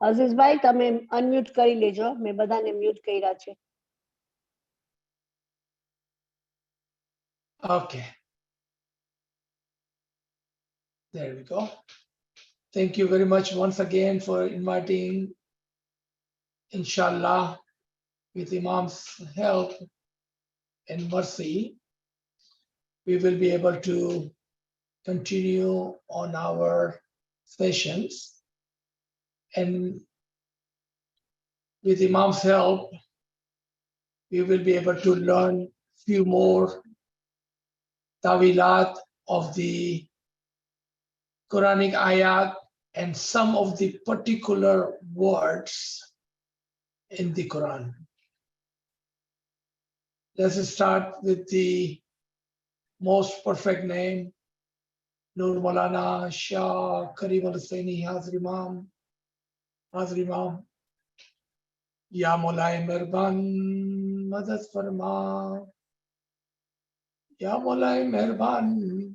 અઝીઝભાઈ તમે અનમ્યુટ કરી લેજો, મેં બધાને મ્યુટ કર્યા છે. Okay. There we go. Thank you very much once again for inviting, inshallah, with Imam's help and mercy, we will be able to continue on our sessions. And with Imam's help, we will be able to learn few more tawilat of the Quranic ayat and some of the particular words in the Quran. Let's start with the most perfect name, Nur Maulana Shah Karim al-Husaini Hazir Imam. Hazir Imam. Ya Maulay Mehrban Madad Farma. Ya Maulay Mehrban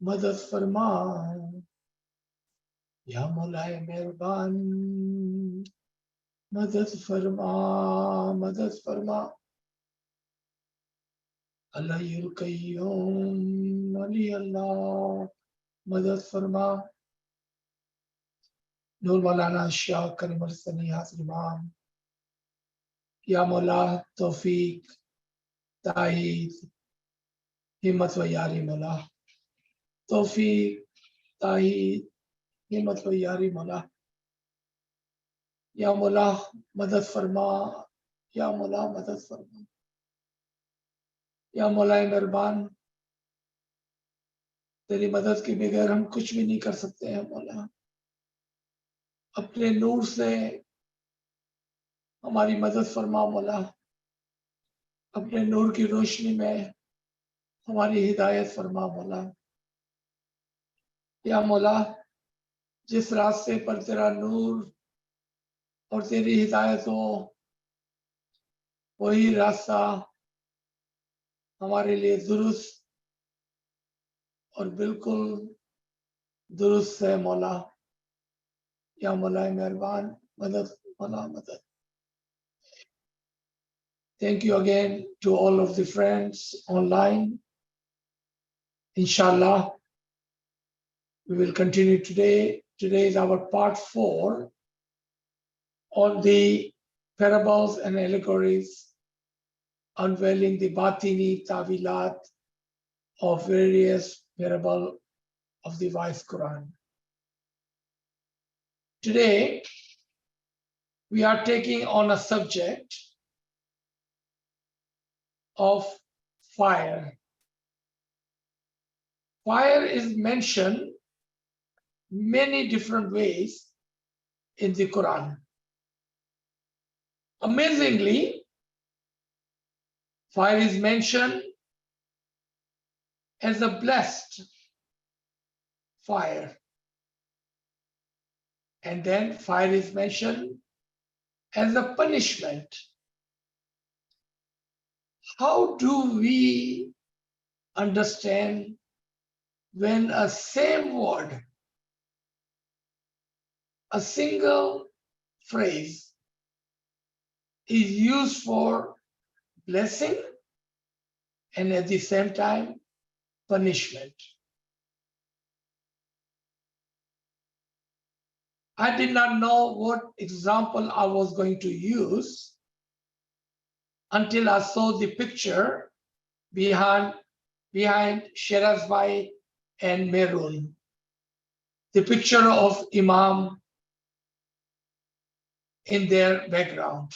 Madad Farma. Ya Maulay Mehrban Madad Farma. Madad Farma. Allahul Qayyum Ali Allah Madad Farma. Nur Maulana Shah Karim al-Husaini Hazir Imam. Ya Maula Tawfiq Tahid Himmat wa Yari Maula. Tawfiq Tahid Himmat wa Yari Maula. Ya Maula Madad Farma. Ya Maula Madad Farma. या मौलाए मेहरबान, तेरी मदद के बगैर हम कुछ भी नहीं कर सकते हैं मौला. अपने नूर से हमारी मदद फरमा मौला. अपने नूर की रोशनी में हमारी हिदायत फरमा मौला. या मौला, जिस रास्ते पर तेरा नूर और तेरी हिदायत हो, वही रास्ता हमारे लिए दुरुस्त और बिल्कुल दुरुस्त है मौला. या मौलाए मेहरबान मदद मौला मदद. Thank you again to all of the friends online. Inshallah, we will continue today. Today is our part 4 on the parables and allegories, unveiling the Batini tawilat of various parable of the wise Quran. Today, we are taking on a subject of fire. Fire is mentioned many different ways in the Quran. Amazingly, fire is mentioned as a blessed fire. And then fire is mentioned as a punishment. How do we understand when a same word, a single phrase is used for blessing and at the same time punishment? I did not know what example I was going to use until I saw the picture behind Sherazbai and Merun, the picture of Imam in their background.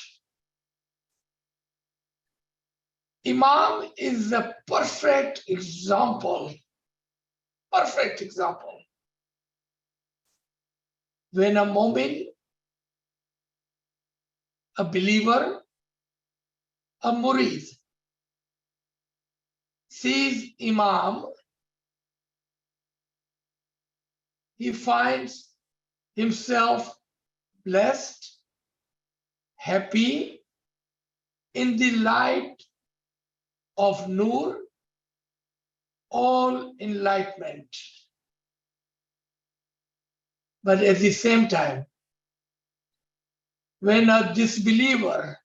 Imam is a perfect example. When a mu'min, a believer, a murid sees Imam, he finds himself blessed, happy, in the light of Nur, all enlightenment. But at the same time, when a disbeliever,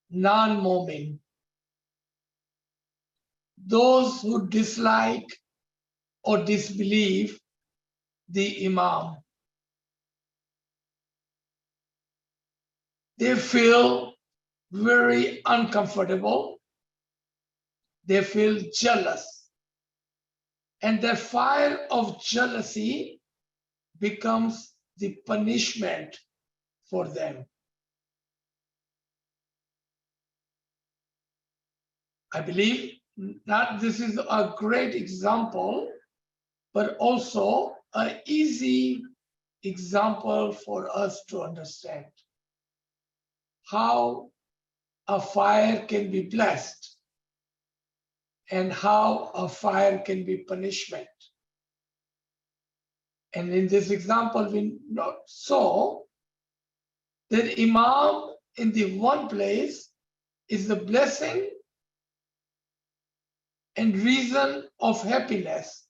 non-mu'min, those who dislike or disbelieve the Imam, they feel very uncomfortable, they feel jealous, and the fire of jealousy becomes the punishment for them. I believe that this is a great example, but also an easy example for us to understand how a fire can be blessed and how a fire can be punishment. And in this example, we saw that Imam in the one place is the blessing and reason of happiness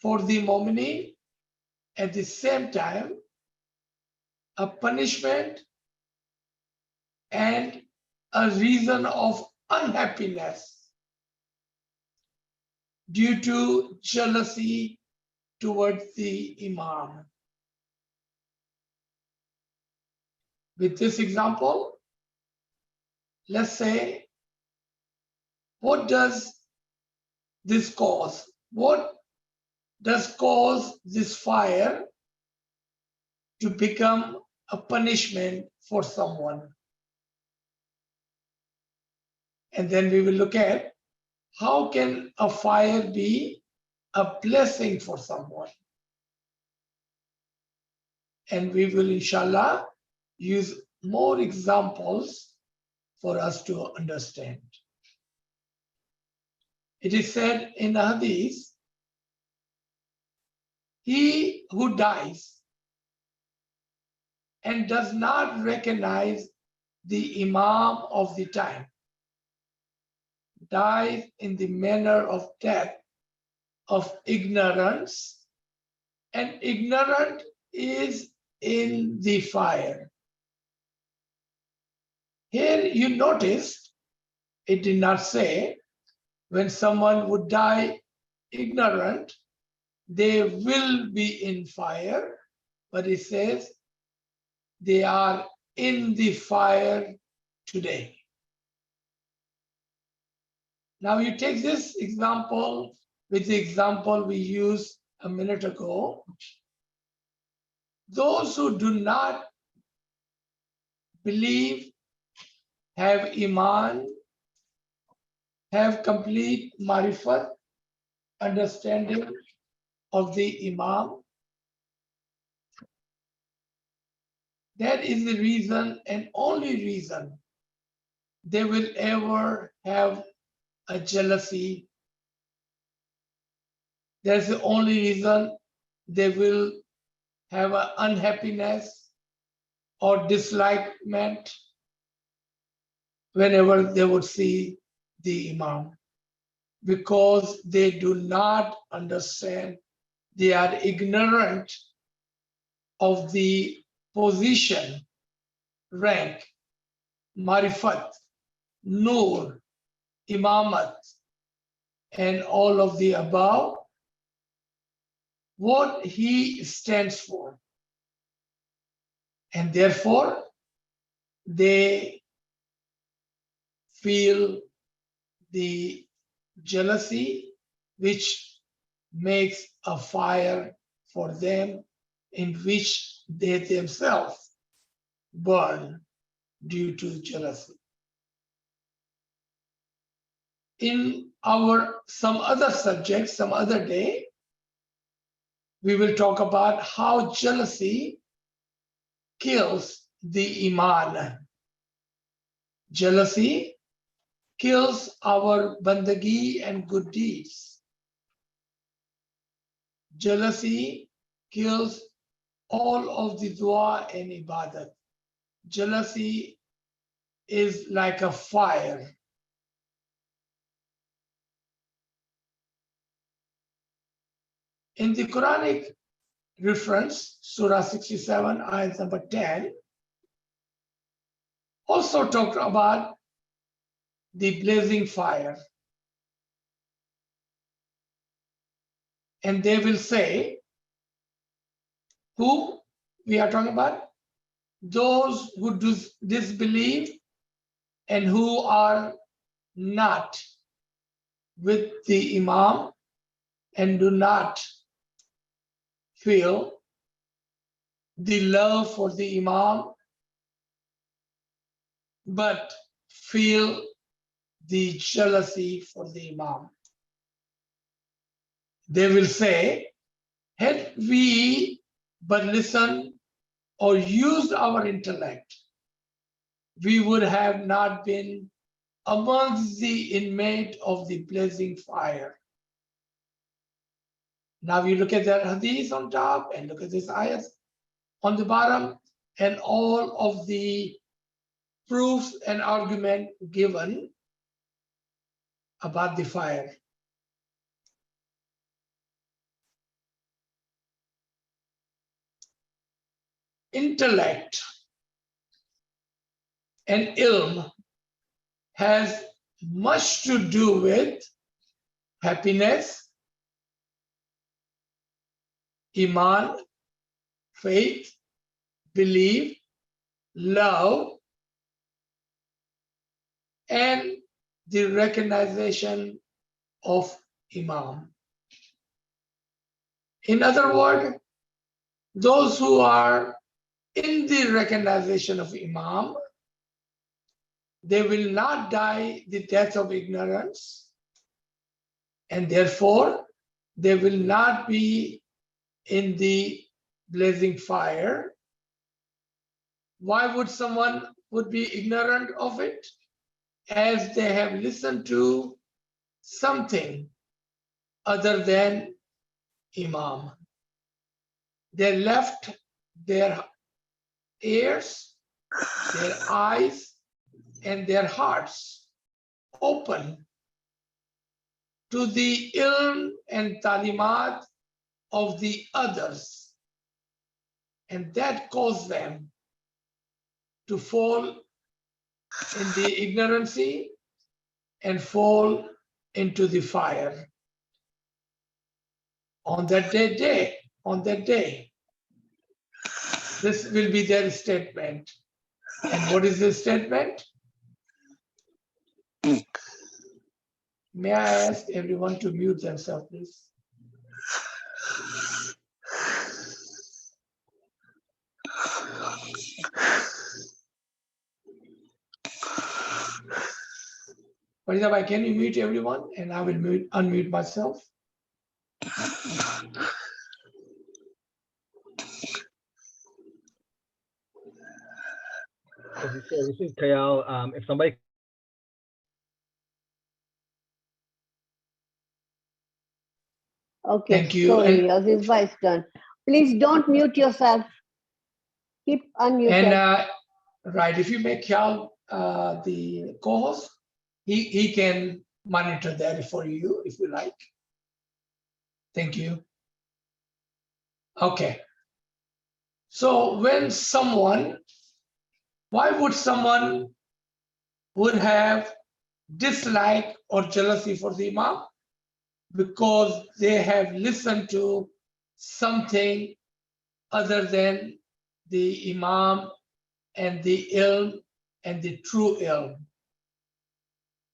for the mu'minin, at the same time a punishment and a reason of unhappiness due to jealousy towards the Imam. With this example, let's say, what does this cause? What does cause this fire to become a punishment for someone? And then we will look at how can a fire be a blessing for someone. And we will, inshallah, use more examples for us to understand. It is said in the Hadith, he who dies and does not recognize the Imam of the time dies in the manner of death of ignorance, and ignorant is in the fire. Here you notice it did not say when someone would die ignorant, they will be in fire, but it says they are in the fire today. Now you take this example with the example we used a minute ago. Those who do not believe, have iman, have complete marifat, understanding of the Imam, that is the reason and only reason they will ever have a jealousy. That's the only reason they will have an unhappiness or dislikement whenever they would see the Imam, because they do not understand, they are ignorant of the position, rank, marifat, nur, imamat, and all of the above, what he stands for. And therefore, they feel the jealousy, which makes a fire for them in which they themselves burn due to jealousy. In our some other subjects, some other day, we will talk about how jealousy kills the Iman. Jealousy kills our bandagi and good deeds. Jealousy kills all of the dua and ibadat. Jealousy is like a fire. In the Quranic reference, Surah 67, ayat number 10, also talked about the blazing fire. And they will say, who we are talking about? Those who disbelieve and who are not with the Imam and do not feel the love for the Imam, but feel the jealousy for the Imam. They will say, had we but listened or used our intellect, we would have not been amongst the inmate of the blazing fire. Now you look at that hadith on top and look at this ayat on the bottom, and all of the proofs and argument given about the fire. Intellect and ilm has much to do with happiness, iman, faith, belief, love, and the recognition of Imam. In other words, those who are in the recognition of Imam, they will not die the death of ignorance, and therefore they will not be in the blazing fire. Why would someone would be ignorant of it? As they have listened to something other than Imam. They left their ears, their eyes, and their hearts open to the ilm and talimat of the others. And that caused them to fall in the ignorancy and fall into the fire. On that day, this will be their statement. And what is the statement? May I ask everyone to mute themselves, please? Faridabhai, can you mute everyone? And I will unmute myself. This is Kayal. If somebody Okay, Thank you. sorry, Aziz Bhai is done. Please don't mute yourself. Keep unmuted. And right, if you make Khyal the co-host, he can monitor that for you if you like. Thank you. Okay. So when why would someone would have dislike or jealousy for the Imam? Because they have listened to something other than the Imam and the ilm and the true ilm.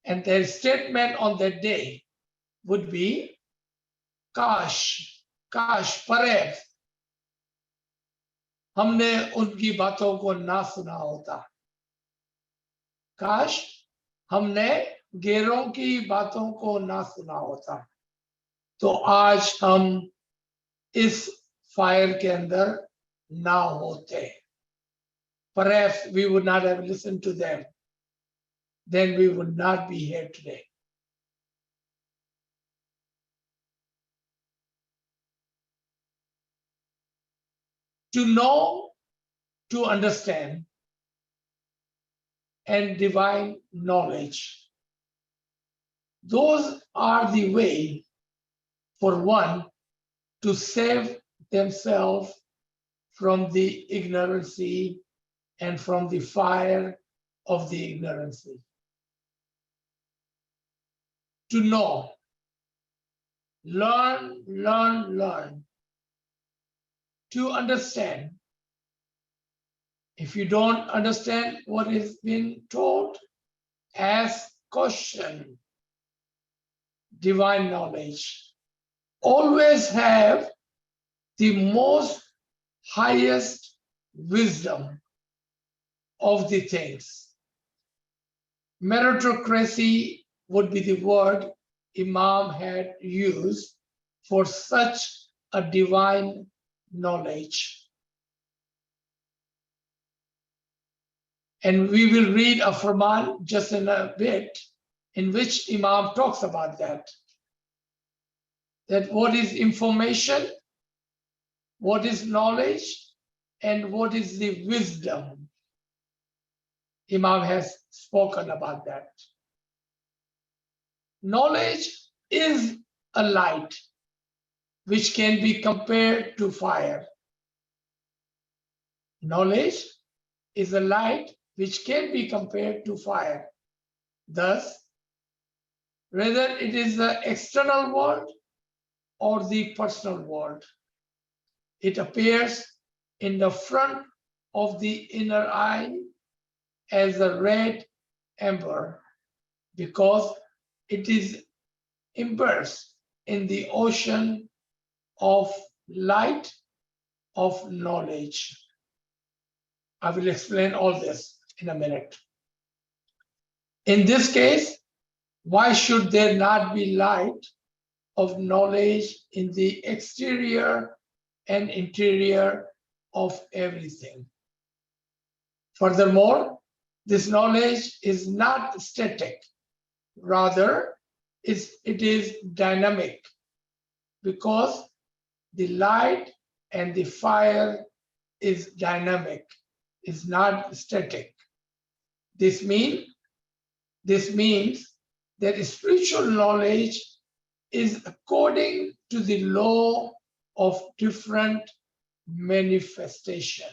And their statement on that day would be, Kash, Parev, हमने उनकी बातों को ना सुना होता. काश हमने गैरों की बातों को ना सुना होता, तो आज हम इस फायर के अंदर ना होते. Perhaps we would not have listened to them. Then we would not be here today. To know, to understand, and divine knowledge. Those are the way for one to save themselves from the ignorancy and from the fire of the ignorancy. To know, learn, learn, learn. To understand. If you don't understand what is being told, ask question. Divine knowledge. Always have the most highest wisdom of the things. Meritocracy would be the word Imam had used for such a divine knowledge. And we will read a Furman just in a bit, in which Imam talks about that. That what is information, what is knowledge, and what is the wisdom. Imam has spoken about that. Knowledge is a light which can be compared to fire. Knowledge is a light which can be compared to fire. Thus, whether it is the external world or the personal world, it appears in the front of the inner eye as a red ember because it is immersed in the ocean of light of knowledge. I will explain all this in a minute. In this case, why should there not be light of knowledge in the exterior and interior of everything? Furthermore, this knowledge is not static. Rather, it is dynamic because the light and the fire is dynamic, is not static. This means that spiritual knowledge is according to the law of different manifestation.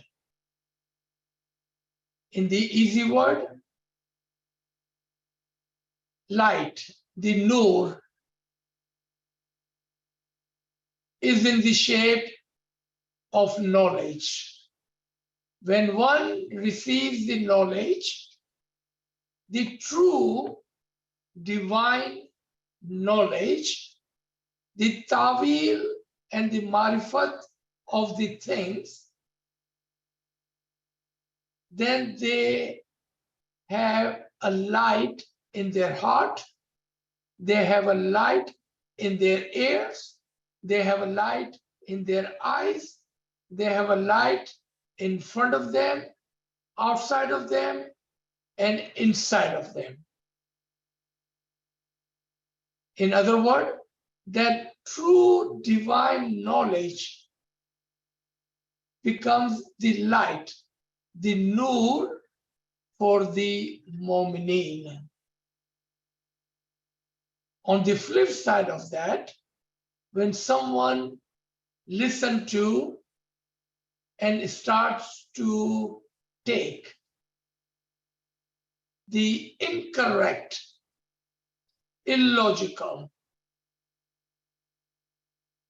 In the easy word, light, the nur, is in the shape of knowledge. When one receives the knowledge, the true divine knowledge, the tawil and the marifat of the things, then they have a light in their heart, they have a light in their ears, they have a light in their eyes, they have a light in front of them, outside of them, and inside of them. In other words, that true divine knowledge becomes the light, the nur for the mu'mineen. On the flip side of that, when someone listens to and starts to take the incorrect, illogical,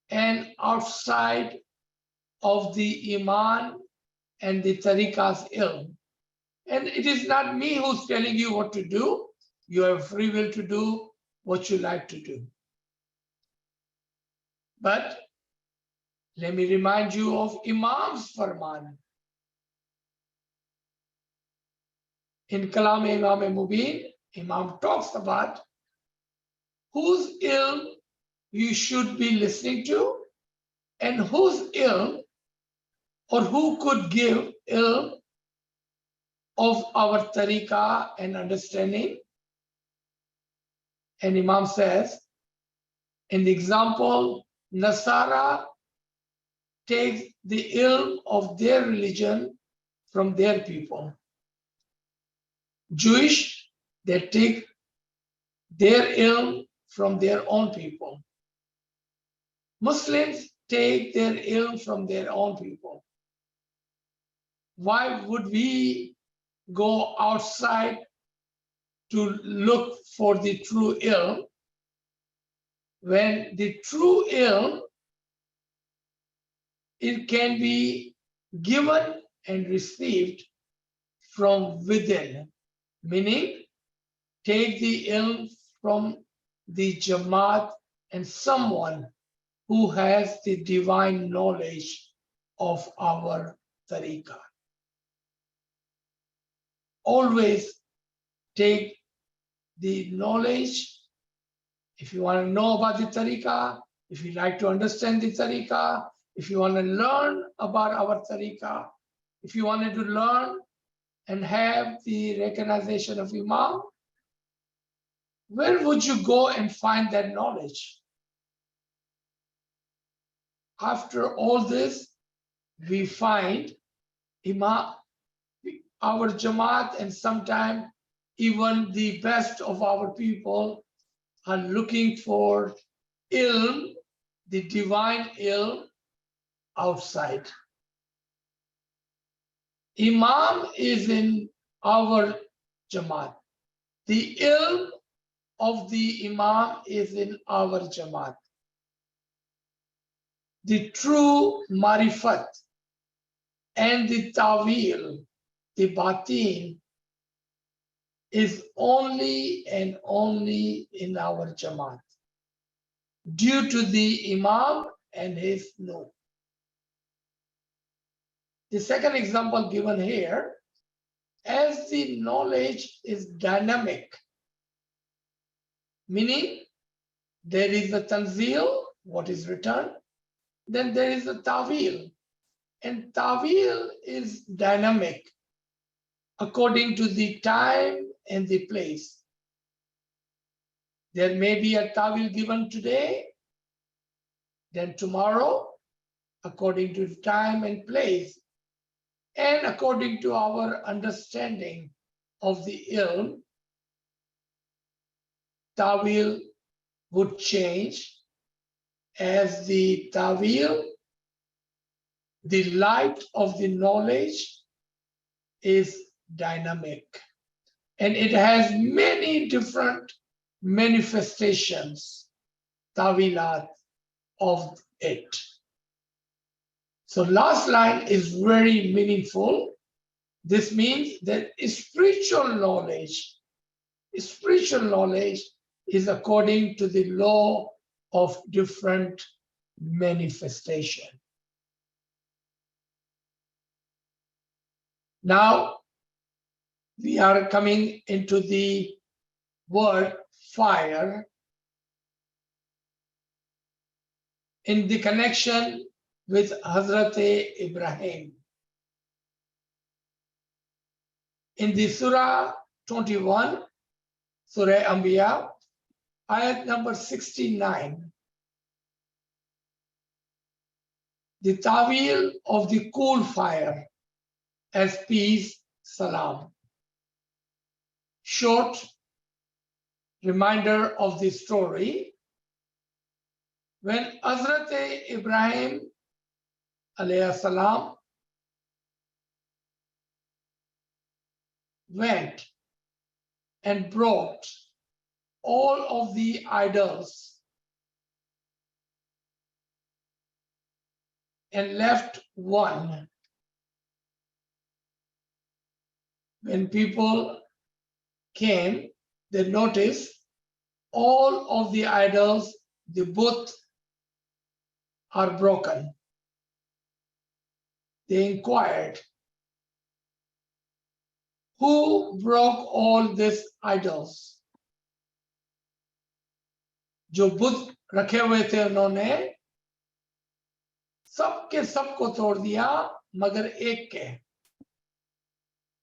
and outside of the Iman and the Tariqah's ilm. And it is not me who's telling you what to do. You have free will to do what you like to do. But let me remind you of Imam's Farman. In Kalam Imam Mubin, Imam talks about whose ilm you should be listening to and whose ilm or who could give ilm of our tariqah and understanding. And Imam says, in the example, Nasara takes the ilm of their religion from their people. Jewish, they take their ilm from their own people. Muslims take their ilm from their own people? Why would we go outside to look for the true ilm when the true ilm, it can be given and received from within? Meaning, take the ilm from the Jamaat and someone who has the divine knowledge of our tariqah. Always take the knowledge. If you want to know about the tariqah, if you like to understand the tariqah, if you want to learn about our tariqah, if you wanted to learn and have the recognition of Imam, where would you go and find that knowledge? After all this, we find Imam, our Jamaat, and sometimes even the best of our people are looking for ilm, the divine ilm, outside. Imam is in our Jamaat. The ilm of the Imam is in our Jamaat. The true marifat and the tawil, the batin, is only and only in our Jamaat due to the Imam and his nur. The second example given here, as the knowledge is dynamic, meaning there is a tanzil, what is written, then there is a tawil, and tawil is dynamic according to the time and the place. There may be a tawil given today, then tomorrow, according to time and place, and according to our understanding of the ilm, tawil would change as the tawil, the light of the knowledge, is dynamic. And it has many different manifestations, tawilat of it. So last line is very meaningful. This means that spiritual knowledge is according to the law of different manifestation. Now, we are coming into the word fire in the connection with Hazrat Ibrahim. In the Surah 21, Surah Anbiya, ayat number 69, the tawil of the cool fire as peace, salam. Short reminder of the story. When Hazrat Ibrahim alayhi salam went and brought all of the idols and left one. When people came, they noticed all of the idols, the both are broken. They inquired, who broke all these idols? जो बुत रखे हुए थे उन्होंने सबके सबको तोड़ दिया मगर एक के।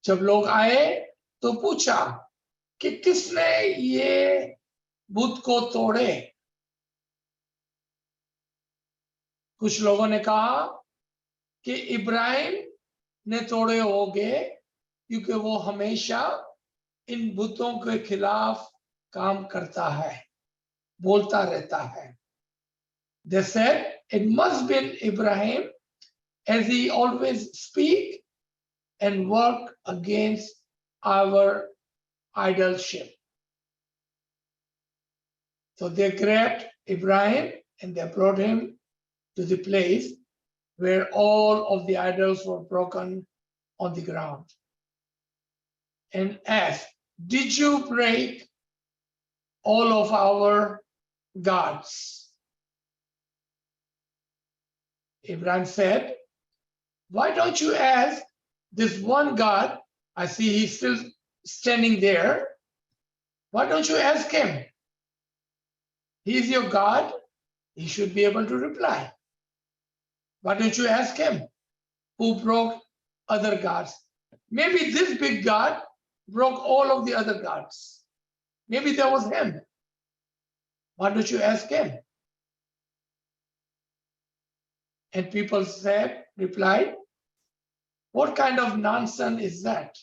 जब लोग आए तो पूछा कि किसने ये बुत को तोड़े? कुछ लोगों ने कहा कि इब्राहिम ने तोड़े होंगे क्योंकि वो हमेशा इन बुतों के खिलाफ काम करता है, बोलता रहता है। They said it must be Ibrahim, as he always speak and work against our idolship. So they grabbed Ibrahim and they brought him to the place where all of the idols were broken on the ground and asked, did you break all of our gods? Ibrahim said, why don't you ask this one God? I see he's still standing there. Why don't you ask him? He's your God. He should be able to reply. Why don't you ask him who broke other gods? Maybe this big God broke all of the other gods. Maybe that was him. Why don't you ask him? And people replied, what kind of nonsense is that?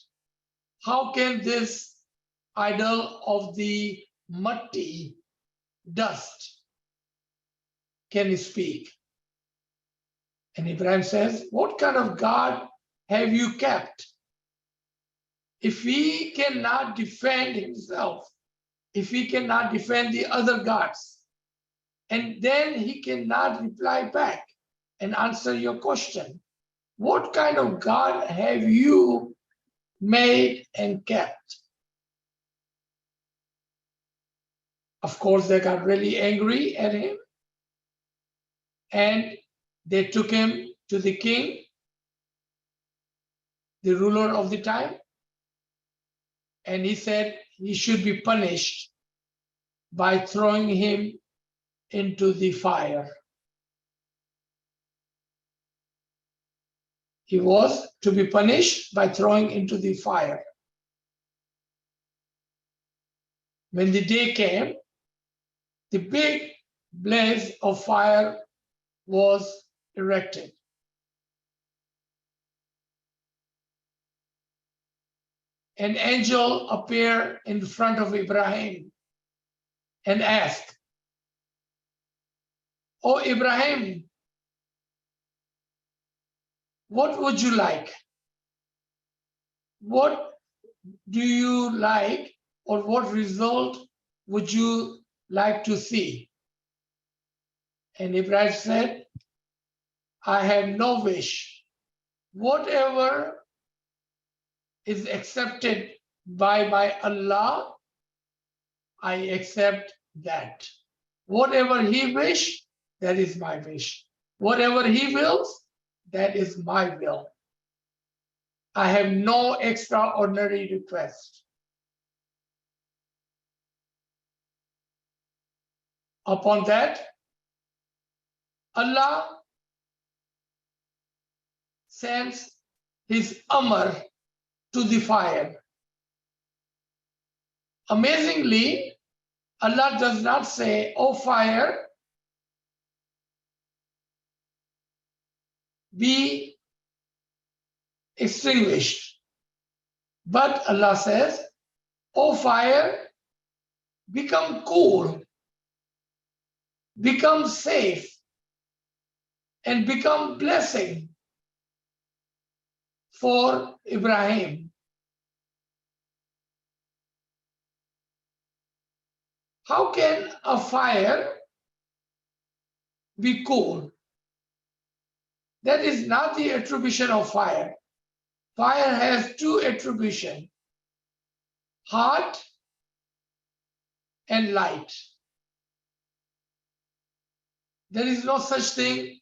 How can this idol of the matti, dust, can he speak? And Ibrahim says, what kind of God have you kept? If he cannot defend himself, if he cannot defend the other gods, and then he cannot reply back and answer your question, what kind of God have you made and kept? Of course, they got really angry at him, and they took him to the king, the ruler of the time, and he said he should be punished by throwing him into the fire. He was to be punished by throwing into the fire. When the day came, the big blaze of fire was erected. An angel appeared in front of Ibrahim and asked, "Oh Ibrahim, what would you like? What do you like, or what result would you like to see?" And Ibrahim said, "I have no wish. Whatever is accepted by my Allah, I accept that. Whatever he wish, that is my wish. Whatever he wills, that is my will. I have no extraordinary request." Upon that, Allah sends his Amr to the fire. Amazingly, Allah does not say, "Oh fire, be extinguished." But Allah says, "Oh fire, become cool, become safe, and become blessing for Ibrahim." How can a fire be cool? That is not the attribution of fire. Fire has two attributions: hot and light. There is no such thing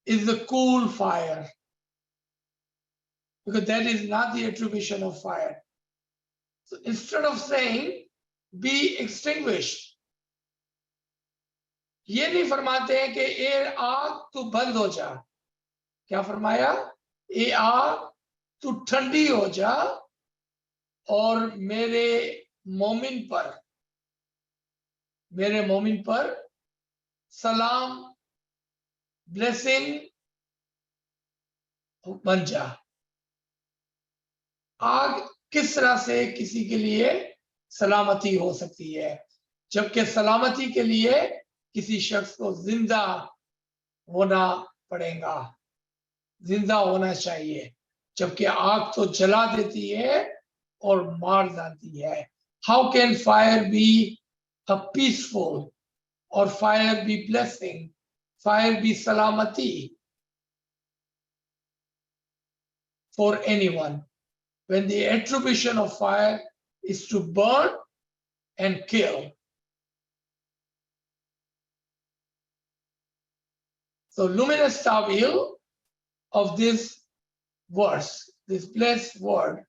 as the cool fire, because that is not the attribution of fire. So instead of saying be extinguished, ये नहीं फरमाते हैं कि ये आग तू बंद हो जा. क्या फरमाया? ये आग तू ठंडी हो जा और मेरे मोमिन पर सलाम, ब्लेसिंग बन जा. आग किस तरह से किसी के लिए सलामती हो सकती है, जबकि सलामती के लिए किसी शख्स को जिंदा होना पड़ेगा, जिंदा होना चाहिए, जबकि आग तो जला देती है और मार डालती है. How can fire be a peaceful or fire be blessing, fire be salamati for anyone, when the attribution of fire is to burn and kill? So luminous tawil of this verse, this blessed word,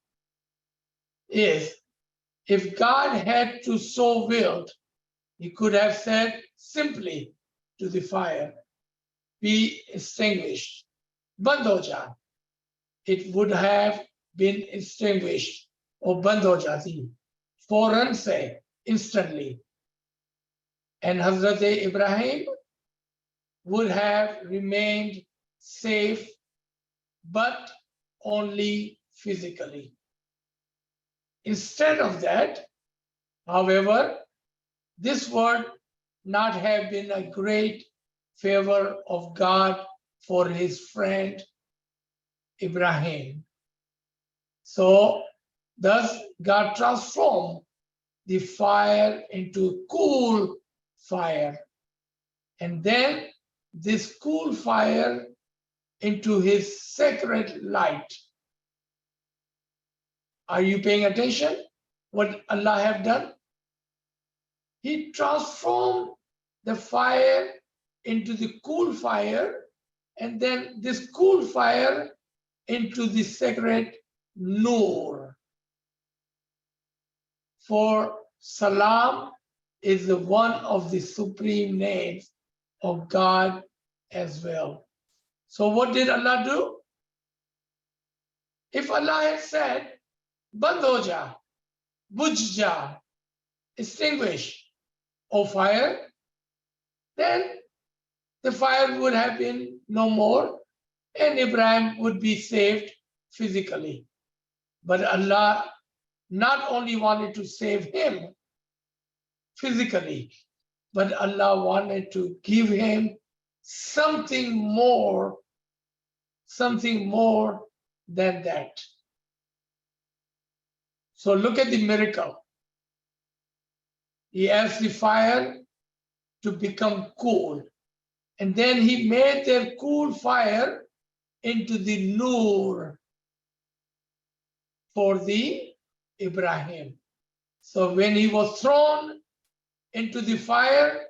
is if God had to so willed, he could have said simply to the fire, be extinguished. Band ho ja. It would have been extinguished or band ho jati. Fauran se, instantly. And Hazrat Ibrahim would have remained safe, but only physically. Instead of that, however, this would not have been a great favor of God for his friend Ibrahim. So, thus, God transformed the fire into cool fire, and then this cool fire into his sacred light. Are you paying attention? What Allah have done? He transformed the fire into the cool fire, and then this cool fire into the sacred Nur. For Salam is the one of the supreme names of God as well. So what did Allah do? If Allah had said, Band ho ja, bujh ja, extinguish, O fire, then the fire would have been no more and Ibrahim would be saved physically. But Allah not only wanted to save him physically, but Allah wanted to give him something more than that. So look at the miracle. He asked the fire to become cool, and then he made their cool fire into the Nur for the Ibrahim. So when he was thrown into the fire,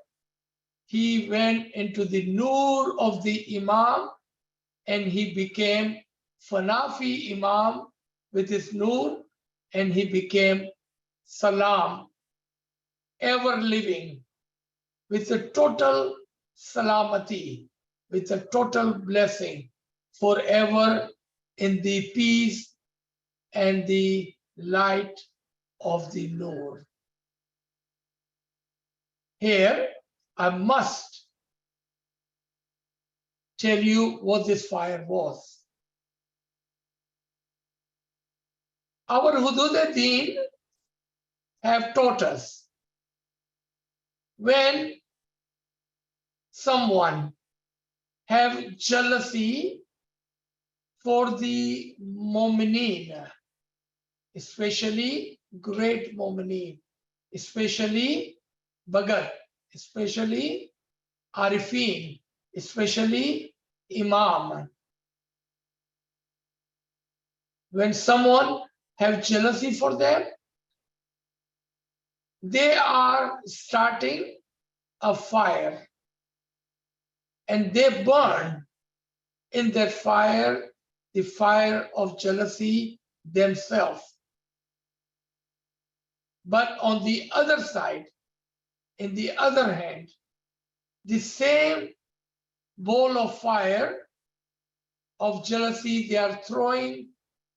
he went into the Nur of the Imam, and he became Fanafi Imam with his Nur, and he became Salam, ever living, with a total salamati, with a total blessing, forever in the peace and the light of the Lord. Here, I must tell you what this fire was. Our Hudududdin have taught us when someone have jealousy for the Mu'mineen, especially great Mu'mineen, especially Bhagat, especially Arifin, especially Imam. When someone have jealousy for them, they are starting a fire and they burn in that fire, the fire of jealousy themselves. But on the other side, in the other hand, the same bowl of fire of jealousy they are throwing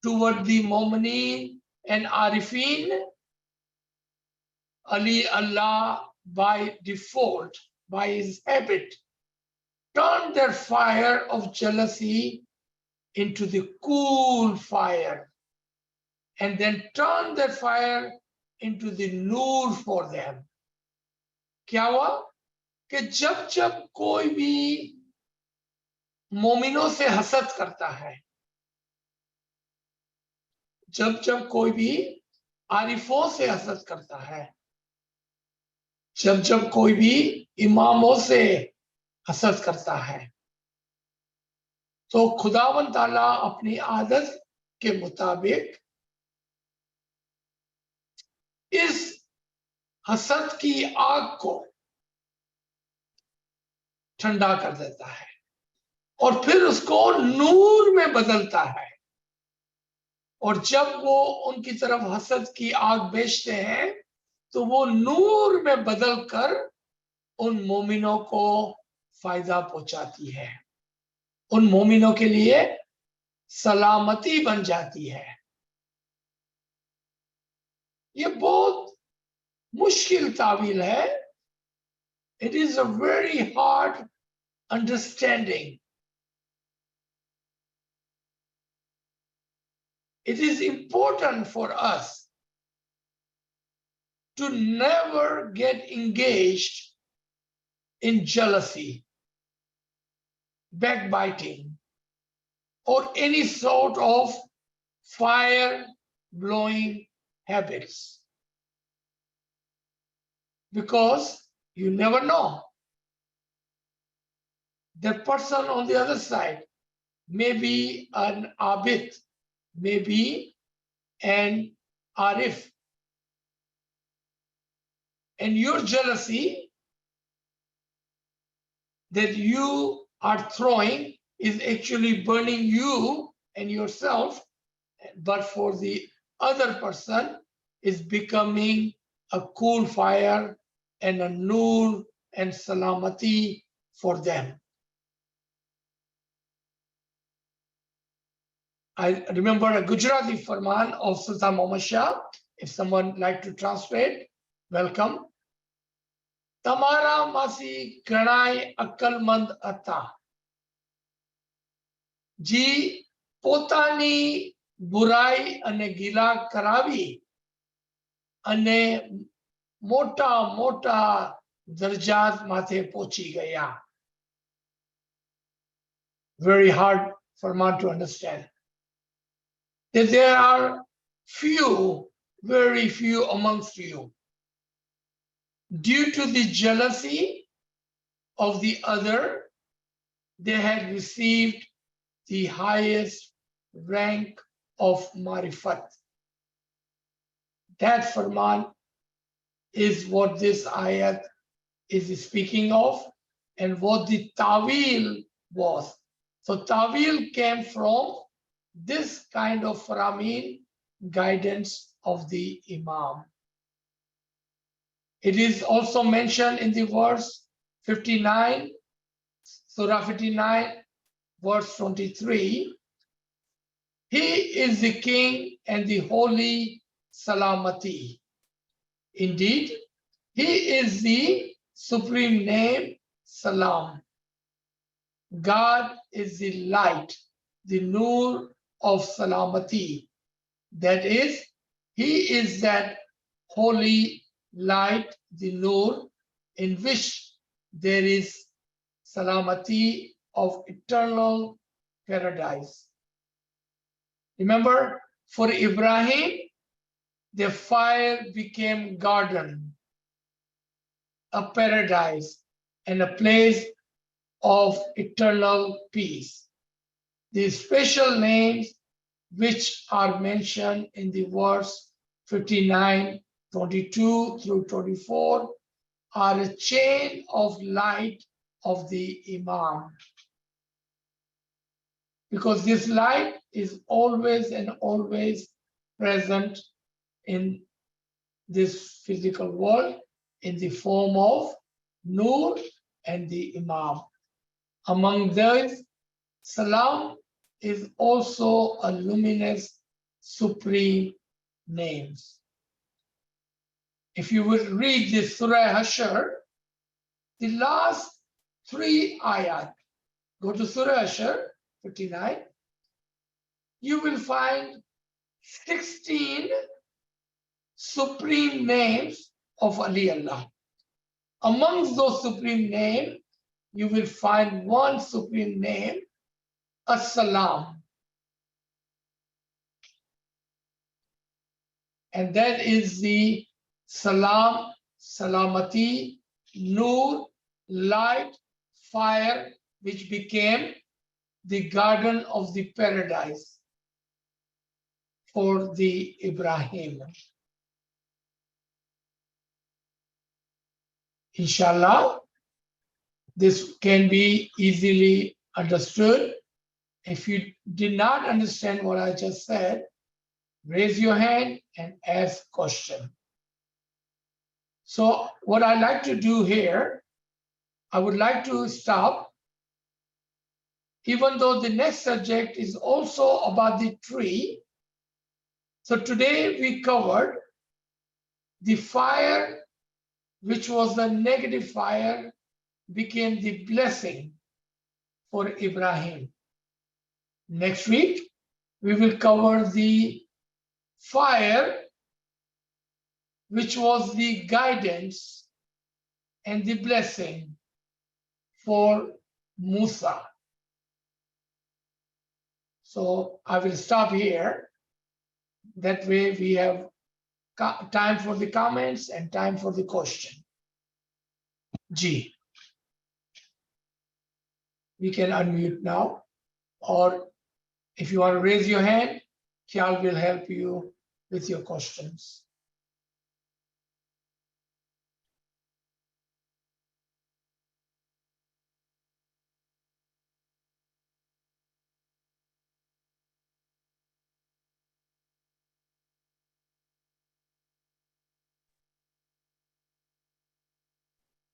toward the Mu'mineen and Arifin, Allah by default, by his habit, turned their fire of jealousy into the cool fire, and then turned their fire into the Nur for them. क्या हुआ कि जब जब कोई भी मोमिनों से हसद करता है। जब जब कोई भी आरिफों से हसद करता है, जब जब कोई भी इमामों से हसद करता है, तो खुदावंद ताला अपनी आदत के मुताबिक इस हसद की आग को ठंडा कर देता है और फिर उसको नूर में बदलता है। और जब वो उनकी तरफ हसद की आग भेजते हैं तो वो नूर में बदलकर उन मोमिनों को फायदा पहुंचाती है, उन मोमिनों के लिए सलामती बन जाती है। ये बहुत मुश्किल तावील है। It is a very hard understanding. It is important for us to never get engaged in jealousy, backbiting, or any sort of fire blowing habits. Because you never know. The person on the other side may be an abid, may be an arif. And your jealousy that you are throwing is actually burning you and yourself, but for the other person is becoming a cool fire and a nur and salamati for them. I remember a Gujarati farman of Sultan Muhammad Shah. If someone like to translate, welcome. Tamara masi granai akalmand ata. Ji potani burai ane gila karavi ane mota mota darjat mathe pochi gaya. Very hard for man to understand. That there are few, very few amongst you, due to the jealousy of the other, they had received the highest rank of marifat. That farman is what this ayat is speaking of and what the tawil was. So tawil came from this kind of faramin guidance of the Imam. It is also mentioned in the verse 59, Surah 59, verse 23. He is the king and the holy Salamati. Indeed, he is the supreme name, Salam. God is the light, the nur of Salamati. That is, he is that holy light, the nur, in which there is Salamati of eternal paradise. Remember, for Ibrahim, the fire became garden, a paradise, and a place of eternal peace. The special names which are mentioned in the verse 59, 22 through 24 are a chain of light of the Imam. Because this light is always and always present in this physical world in the form of Nur and the Imam. Among those, Salam is also a luminous supreme names. If you would read this Surah Hashr, the last 3 ayat, go to Surah Hashr 59, you will find 16 supreme names of Ali Allah. Amongst those supreme names, you will find one supreme name As-salam. And that is the salam, salamati, nur, light, fire, which became the garden of the paradise for the Ibrahim. Inshallah, this can be easily understood. If you did not understand what I just said, raise your hand and ask question. So what I like to do here, I would like to stop, even though the next subject is also about the tree. So today we covered the fire, which was the negative fire, became the blessing for Ibrahim. Next week, we will cover the fire, which was the guidance and the blessing for Musa. So I will stop here. That way we have time for the comments and time for the question. G. We can unmute now, or if you want to raise your hand, Kyal will help you with your questions.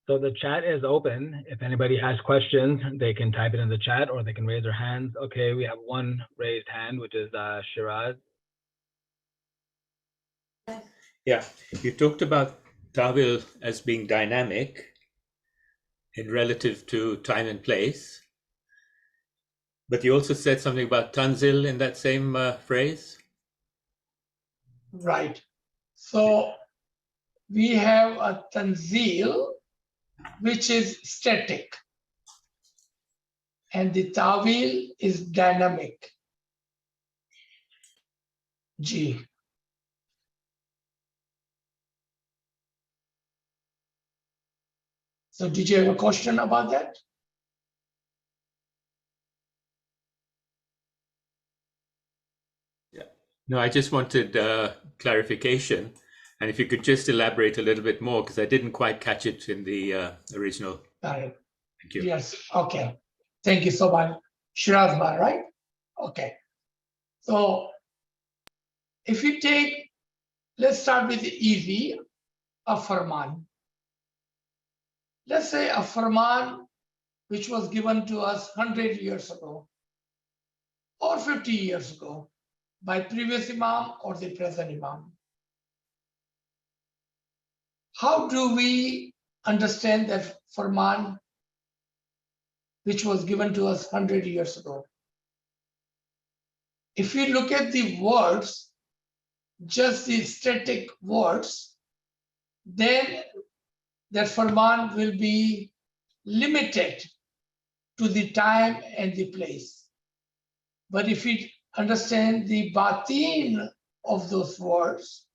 So the chat is open. If anybody has questions, they can type it in the chat or they can raise their hands. Okay, we have one raised hand, which is Shiraz. Yeah, you talked about Tawil as being dynamic in relative to time and place, but you also said something about Tanzil in that same phrase. Right. So we have a Tanzil, which is static, and the Tawil is dynamic. G. So did you have a question about that? Yeah. No, I just wanted clarification, and if you could just elaborate a little bit more, because I didn't quite catch it in the original. Got it. Thank you. Yes, okay. Thank you so much. Shirazba, right? Okay. So if you take, let's start with the easy, a Farman. Let's say a Farman which was given to us 100 years ago or 50 years ago by previous Imam or the present Imam. How do we understand that Farman which was given to us 100 years ago? If we look at the words, just the static words, then that Farman will be limited to the time and the place. But if we understand the batin of those words,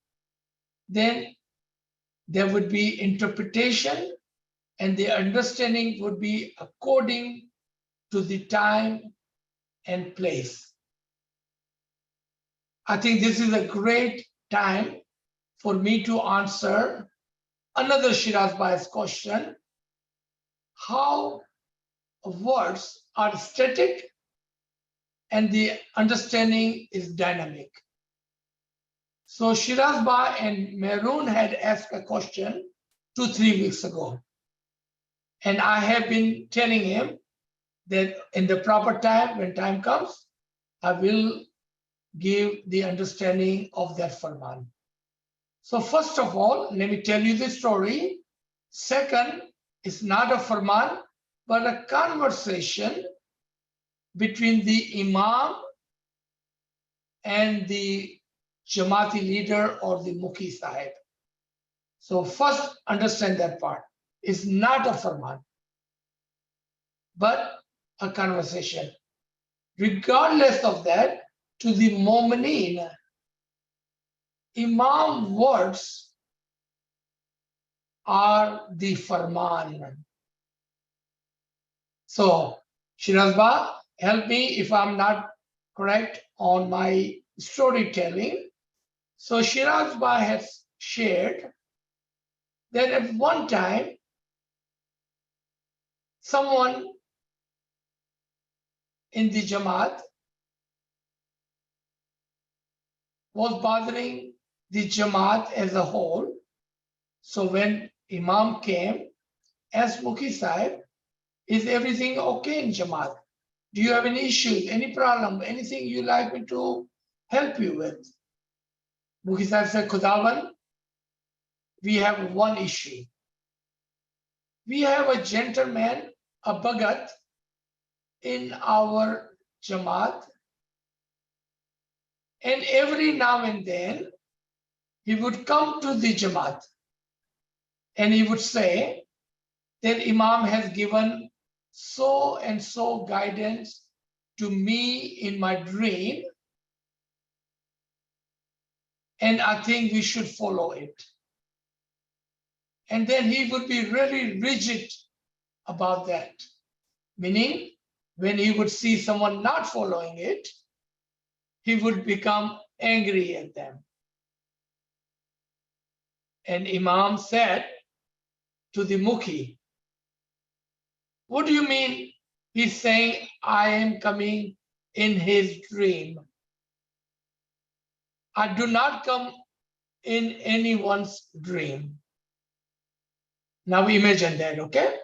then there would be interpretation, and the understanding would be according to the time and place. I think this is a great time for me to answer another Shiraz Bhai's question, how words are static and the understanding is dynamic. So Shiraz Bhai and Mehroon had asked a question 2-3 weeks ago. And I have been telling him that in the proper time, when time comes, I will give the understanding of that Farman. So first of all, let me tell you the story. Second, it's not a Farman, but a conversation between the Imam and the Jamaati leader or the Mukhi Sahib. So first, understand that part. It's not a Farman, but a conversation. regardless of that, to the Mu'mineen, Imam words are the Farman. So, Shirazba, help me if I'm not correct on my storytelling. So, Shirazba has shared that at one time, someone in the Jamaat was bothering the Jamaat as a whole. So when Imam came, asked Mukhi Sahib, is everything okay in Jamaat? Do you have any issues, any problem, anything you like me to help you with? Mukhi Sahib said, Khudawan, we have one issue. We have a gentleman, a Bhagat, in our Jamaat, and every now and then he would come to the Jamaat and he would say that Imam has given so and so guidance to me in my dream, and I think we should follow it. And then he would be really rigid about that, meaning when he would see someone not following it, he would become angry at them. And Imam said to the Mukhi, what do you mean he's saying I am coming in his dream? I do not come in anyone's dream. Now imagine that, okay?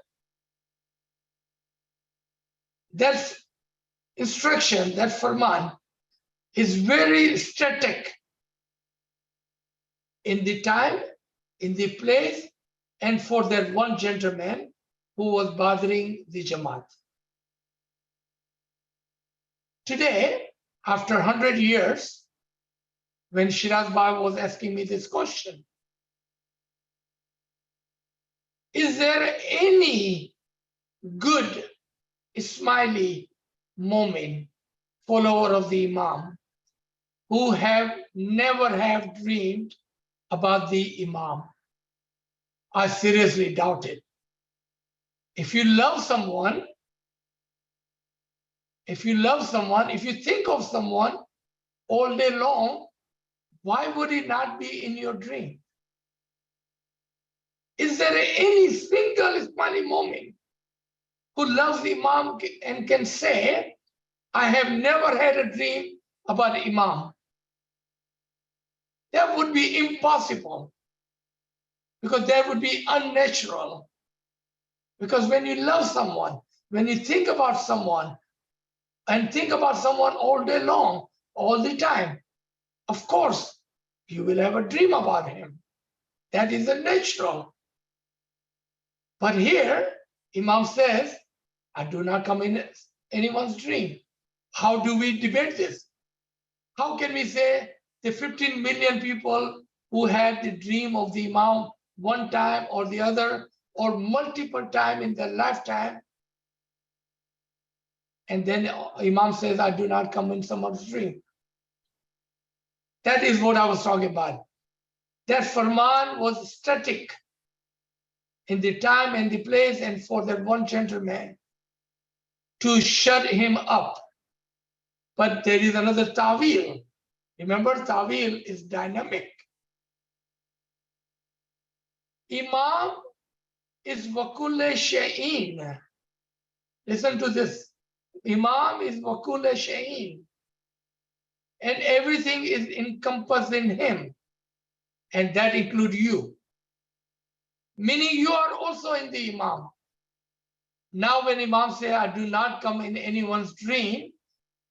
That instruction, that farman, is very static in the time, in the place, and for that one gentleman who was bothering the Jamaat. Today, after 100 years, when Shiraz Bhai was asking me this question, is there any good Ismaili Momin, follower of the Imam, who have never have dreamed about the Imam? I seriously doubt it. If you love someone, if you think of someone all day long, why would he not be in your dream? Is there any single Ismaili Momin who loves Imam and can say, I have never had a dream about Imam? That would be impossible, because that would be unnatural. Because when you love someone, when you think about someone, and think about someone all day long, all the time, of course, you will have a dream about him. That is natural. But here, Imam says, I do not come in anyone's dream. How do we debate this? How can we say the 15 million people who had the dream of the Imam one time or the other, or multiple times in their lifetime, and then Imam says, I do not come in someone's dream? That is what I was talking about. That farman was static in the time and the place, and for that one gentleman to shut him up. But there is another ta'wil. Remember, ta'wil is dynamic. Imam is wakulle shay'in. Listen to this. Imam is wakulle shay'in. And everything is encompassed in him. And that includes you. Meaning you are also in the Imam. Now when Imam says, I do not come in anyone's dream,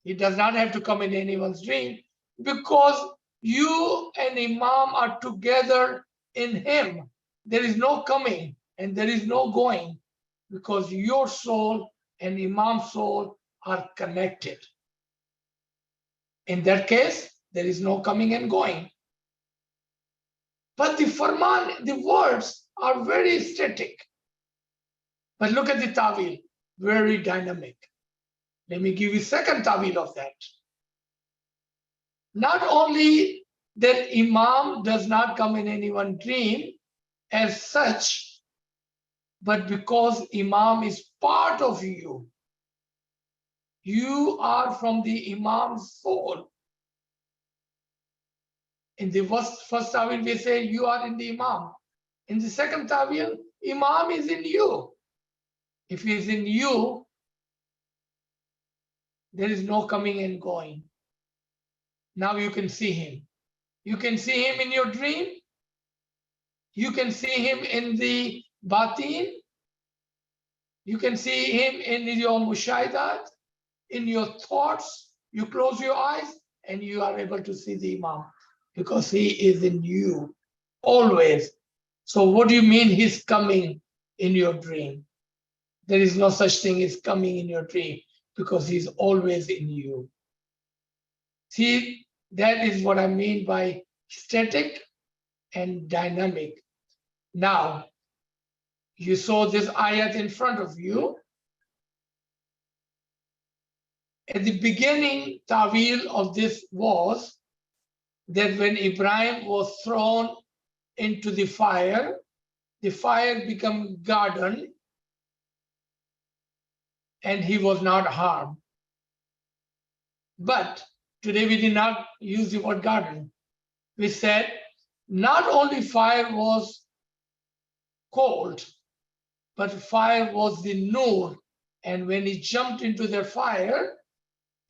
he does not have to come in anyone's dream, because you and Imam are together in him. There is no coming and there is no going, because your soul and Imam's soul are connected. In that case, there is no coming and going. But the farman, the words are very static. But look at the ta'wil, very dynamic. Let me give you second ta'wil of that. Not only that Imam does not come in anyone's dream as such, but because Imam is part of you. You are from the Imam's soul. In the first ta'wil, we say you are in the Imam. In the second ta'wil, Imam is in you. If he is in you, there is no coming and going. Now you can see him. You can see him in your dream. You can see him in the batin. You can see him in your mushaidat, in your thoughts. You close your eyes and you are able to see the Imam because he is in you always. So what do you mean he's coming in your dream? There is no such thing as coming in your dream because he's always in you. See, that is what I mean by static and dynamic. Now, you saw this ayat in front of you. At the beginning, ta'wil of this was that when Ibrahim was thrown into the fire became garden and he was not harmed. But today we did not use the word garden. We said not only fire was cold, but fire was the nur. And when he jumped into the fire,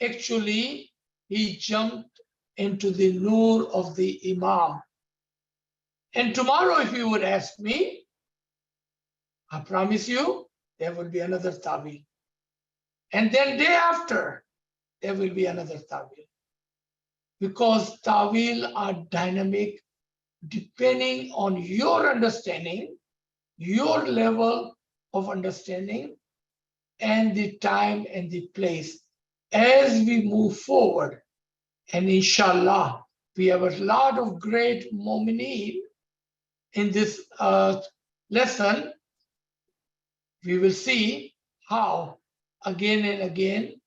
actually he jumped into the nur of the Imam. And tomorrow, if you would ask me, I promise you, there will be another ta'wil. And then day after, there will be another ta'wil. Because ta'wil are dynamic depending on your understanding, your level of understanding, and the time and the place as we move forward. And inshallah, we have a lot of great mu'mineen in this lesson. We will see how again and again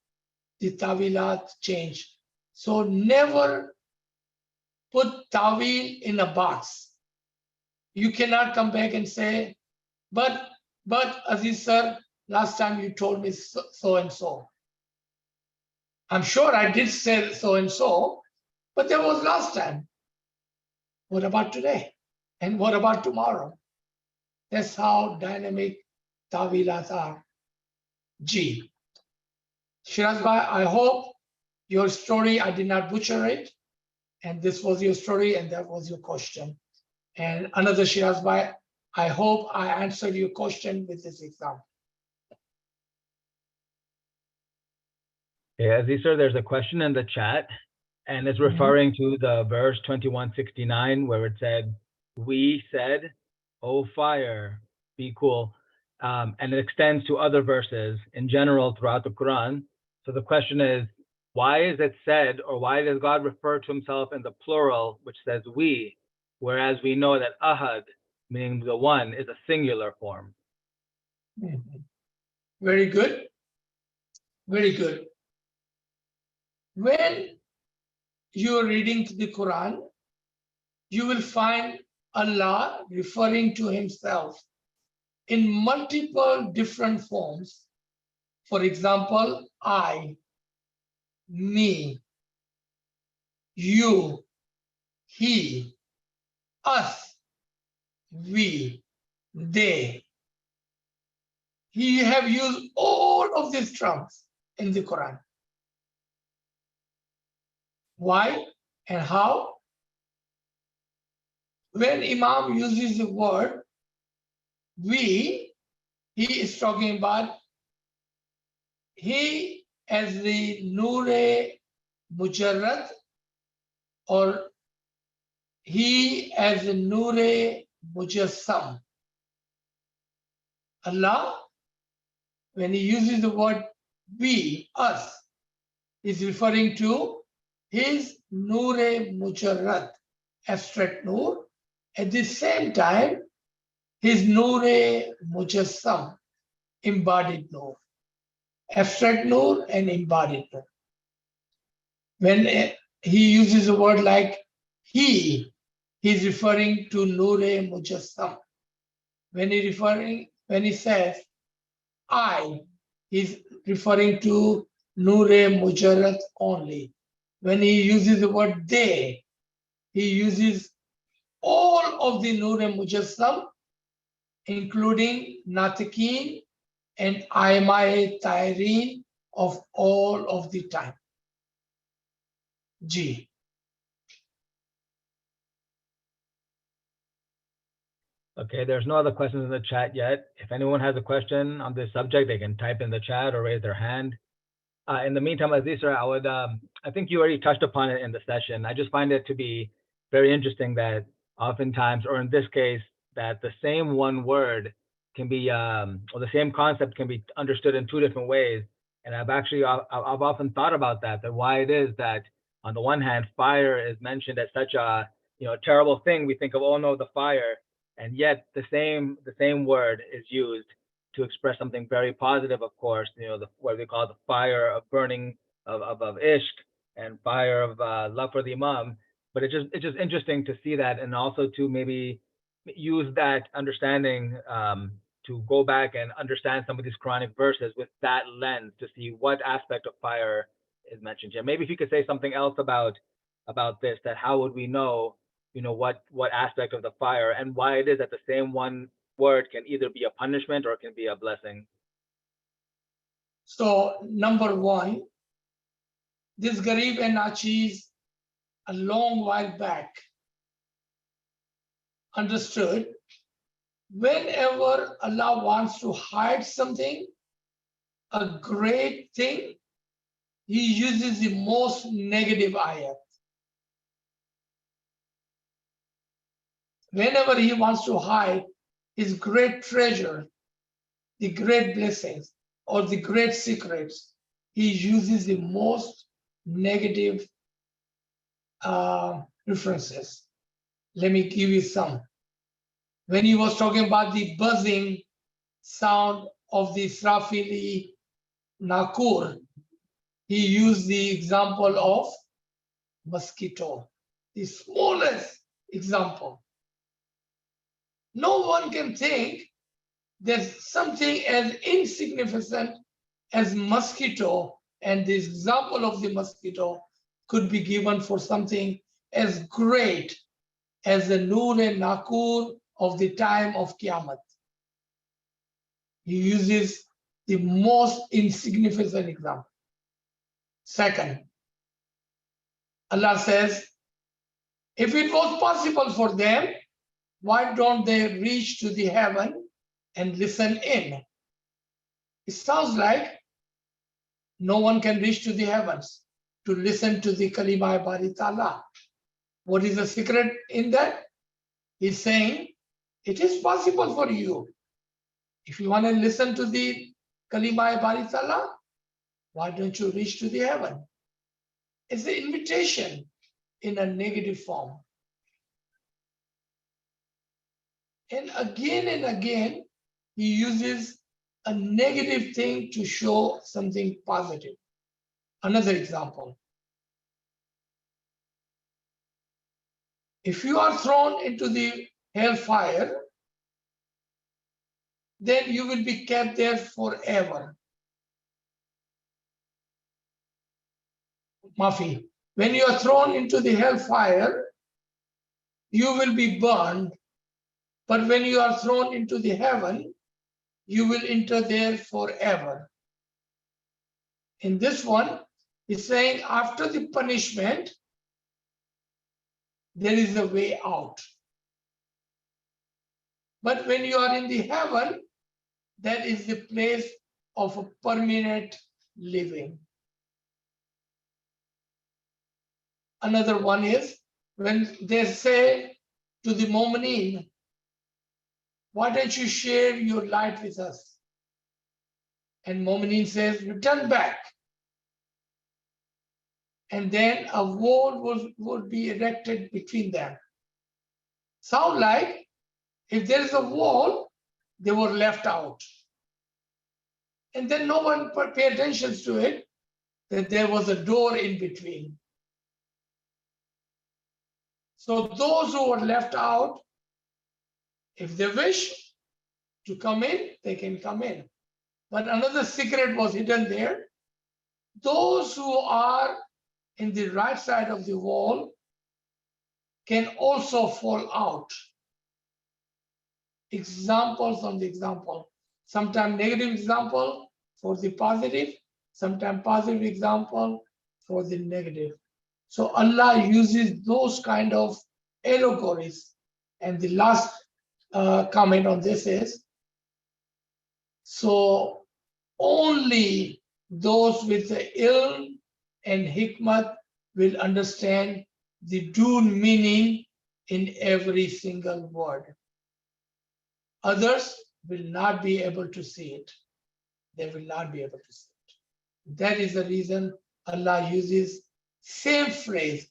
the ta'wilat change. So never put ta'wil in a box. You cannot come back and say, but Aziz sir, last time you told me so and so. I'm sure I did say so and so, but that was last time. What about today? And what about tomorrow? That's how dynamic ta'wilat are. G. Shiraz Bhai, I hope your story, I did not butcher it. And this was your story and that was your question. And another Shiraz Bhai, I hope I answered your question with this example. Yeah, Aziz sir, there's a question in the chat, and it's referring to the verse 2169 where it said, "We said, O fire, be cool," and it extends to other verses in general throughout the Quran. So the question is, why is it said, or why does God refer to himself in the plural, which says we, whereas we know that ahad, meaning the one, is a singular form? Very good. Very good. When you're reading the Quran, you will find Allah referring to himself in multiple different forms. For example, I, me, you, he, us, we, they. He have used all of these terms in the Quran. Why and how? When Imam uses the word we, he is talking about he as the Noor-e Mujarrad, or he as the Noor-e Mujassam. Allah, when he uses the word we, us, is referring to his Noor-e Mujarrad, abstract Noor. At the same time, his Noor-e Mujassam, embodied Noor. abstract nur and embodied nur. When he uses a word like he's referring to Nur-e Mujassam. When he says I, he's referring to Nur-e Mujarrad only. When he uses the word they, he uses all of the Nur-e Mujassam, including Natikin and Aimai Tairin of all of the time. G. Okay, there's no other questions in the chat yet. If anyone has a question on this subject, they can type in the chat or raise their hand. In the meantime, Azizra, I think you already touched upon it in the session. I just find it to be very interesting that oftentimes, or in this case, that the same one word can be, or the same concept can be understood in two different ways. And I've often thought about that why it is that on the one hand, fire is mentioned as such a, terrible thing. We think of, oh no, the fire, and yet the same word is used to express something very positive, of course, what we call the fire of burning of ishq and fire of love for the Imam. But it's just interesting to see that, and also to maybe use that understanding to go back and understand some of these Quranic verses with that lens to see what aspect of fire is mentioned here. Maybe if you could say something else about this, that how would we know, what aspect of the fire and why it is that the same one word can either be a punishment or it can be a blessing. So number one, this Garib and Achis a long while back understood whenever Allah wants to hide something, a great thing, he uses the most negative ayat. Whenever he wants to hide his great treasure, the great blessings, or the great secrets, he uses the most negative references. Let me give you some. When he was talking about the buzzing sound of the Israfili Nakur, he used the example of mosquito, the smallest example. No one can think there's something as insignificant as mosquito, and this example of the mosquito could be given for something as great as the Nur and Nakur of the time of Qiyamah. He uses the most insignificant example. Second, Allah says, if it was possible for them, why don't they reach to the heaven and listen in? It sounds like no one can reach to the heavens to listen to the Kalima Bari Ta'ala. What is the secret in that? He's saying, it is possible for you. If you want to listen to the Kalima Bari Ta'ala, why don't you reach to the heaven? It's an invitation in a negative form. And again, he uses a negative thing to show something positive. Another example. If you are thrown into the hellfire, then you will be kept there forever. Mafi. When you are thrown into the hellfire, you will be burned. But when you are thrown into the heaven, you will enter there forever. In this one, he's saying after the punishment, there is a way out. But when you are in the heaven, that is the place of a permanent living. Another one is when they say to the Mu'mineen, why don't you share your light with us? And Mu'mineen says, return back. And then a wall would be erected between them. Sound like if there is a wall, they were left out. And then no one paid attention to it, that there was a door in between. So those who were left out, if they wish to come in, they can come in. But another secret was hidden there. Those who are in the right side of the wall can also fall out. Examples on the example. Sometimes negative example for the positive, sometimes positive example for the negative. So Allah uses those kind of allegories. And the last comment on this is, so only those with the ilm and hikmat will understand the dune meaning in every single word. Others will not be able to see it. They will not be able to see it. That is the reason Allah uses same phrase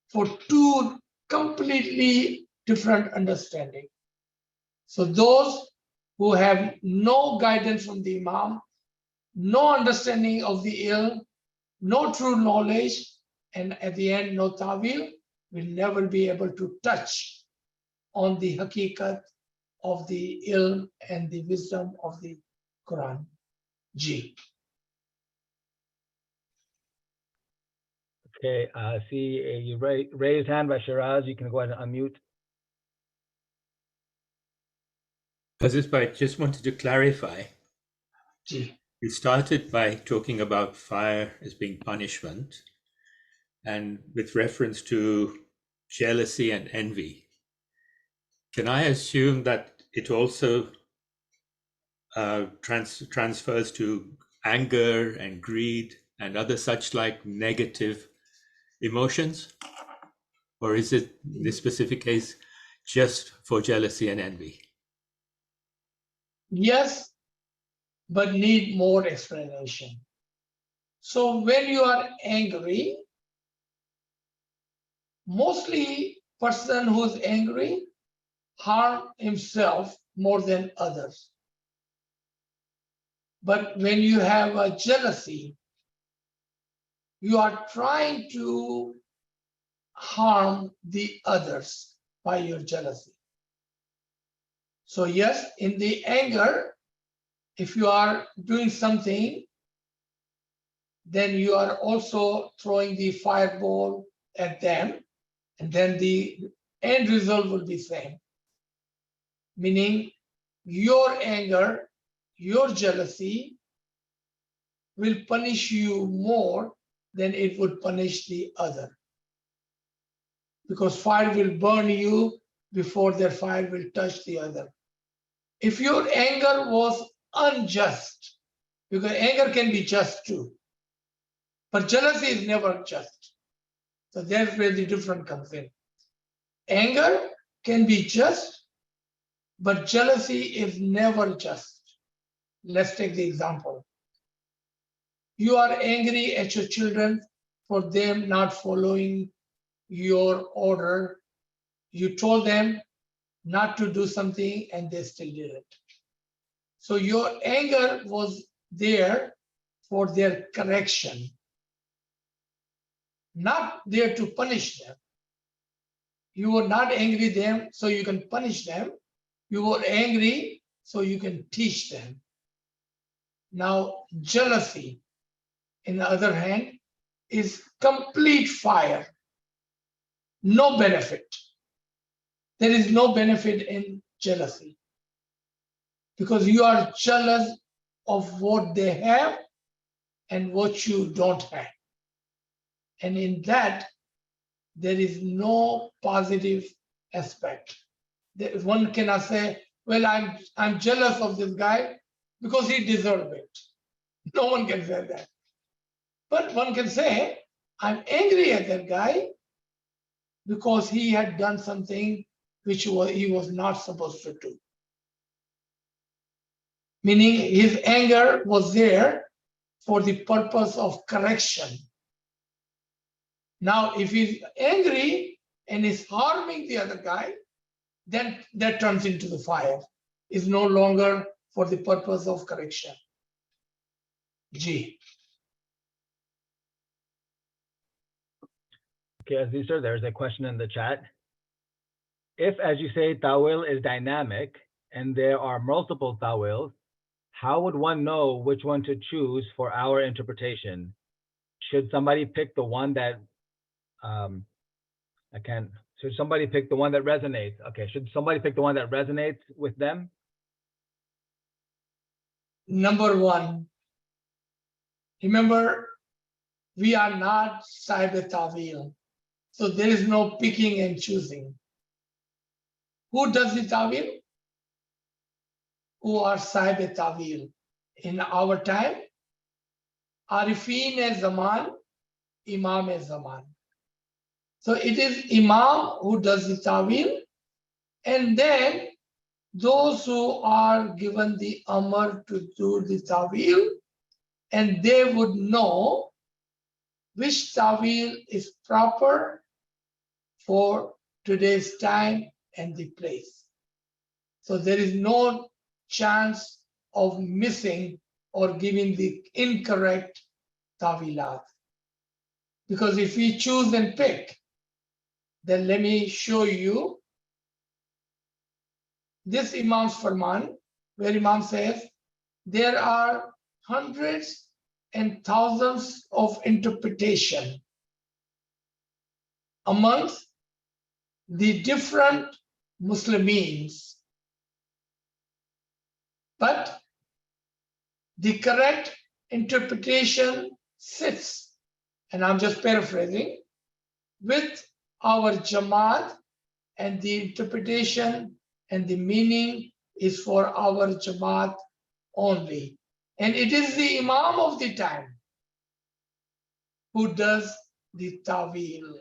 for two completely different understanding. So those who have no guidance from the Imam, no understanding of the ilm, no true knowledge, and at the end, no tawil, will never be able to touch on the hakikat of the ilm and the wisdom of the Quran. Ji. Okay, see you raised hand by Shiraz. You can go ahead and unmute. Aziz Bhai, just wanted to clarify. Ji. You started by talking about fire as being punishment, and with reference to jealousy and envy. Can I assume that it also transfers to anger and greed and other such like negative emotions? Or is it, in this specific case, just for jealousy and envy? Yes, but need more explanation. So when you are angry, mostly person who's angry harm himself more than others. But when you have a jealousy, you are trying to harm the others by your jealousy. So yes, in the anger, if you are doing something, then you are also throwing the fireball at them, and then the end result will be same. Meaning your anger, your jealousy will punish you more than it would punish the other. Because fire will burn you before their fire will touch the other. If your anger was unjust, because anger can be just too, but jealousy is never just. So that's where the difference comes in. Anger can be just, but jealousy is never just. Let's take the example. You are angry at your children for them not following your order. You told them not to do something and they still did it. So your anger was there for their correction, not there to punish them. You were not angry them so you can punish them. You were angry so you can teach them. Now, jealousy, on the other hand, is complete fire. No benefit. There is no benefit in jealousy because you are jealous of what they have and what you don't have. And in that, there is no positive aspect. One cannot say, well, I'm jealous of this guy because he deserved it. No one can say that. But one can say, I'm angry at that guy because he had done something which he was not supposed to do. Meaning his anger was there for the purpose of correction. Now, if he's angry and is harming the other guy, then that turns into the fire. It's no longer for the purpose of correction. G. Okay, Aziz sir, there's a question in the chat. If, as you say, tawil is dynamic and there are multiple tawils, how would one know which one to choose for our interpretation? Should somebody pick the one that should somebody pick the one that resonates? Okay, should somebody pick the one that resonates with them? Number one, remember, we are not Sahib Tawil. So there is no picking and choosing. Who does the Tawil? Who are Sahib Tawil? In our time, Arifin Zaman, Imam Zaman. So it is Imam who does the Tawil, and then those who are given the Amr to do the Tawil, and they would know which Tawil is proper for today's time and the place. So there is no chance of missing or giving the incorrect Tawilat. Because if we choose and pick, then let me show you this Imam's Farman, where Imam says, there are hundreds and thousands of interpretation amongst the different Muslims, but the correct interpretation sits, and I'm just paraphrasing, with our Jamaat, and the interpretation and the meaning is for our Jamaat only. And it is the Imam of the time who does the Tawil.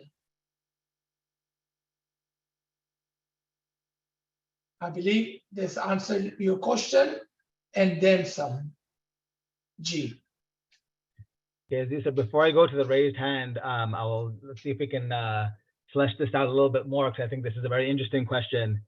I believe this answered your question and then some. G. Okay, Aziz sir, before I go to the raised hand, let's see if we can flesh this out a little bit more, because I think this is a very interesting question.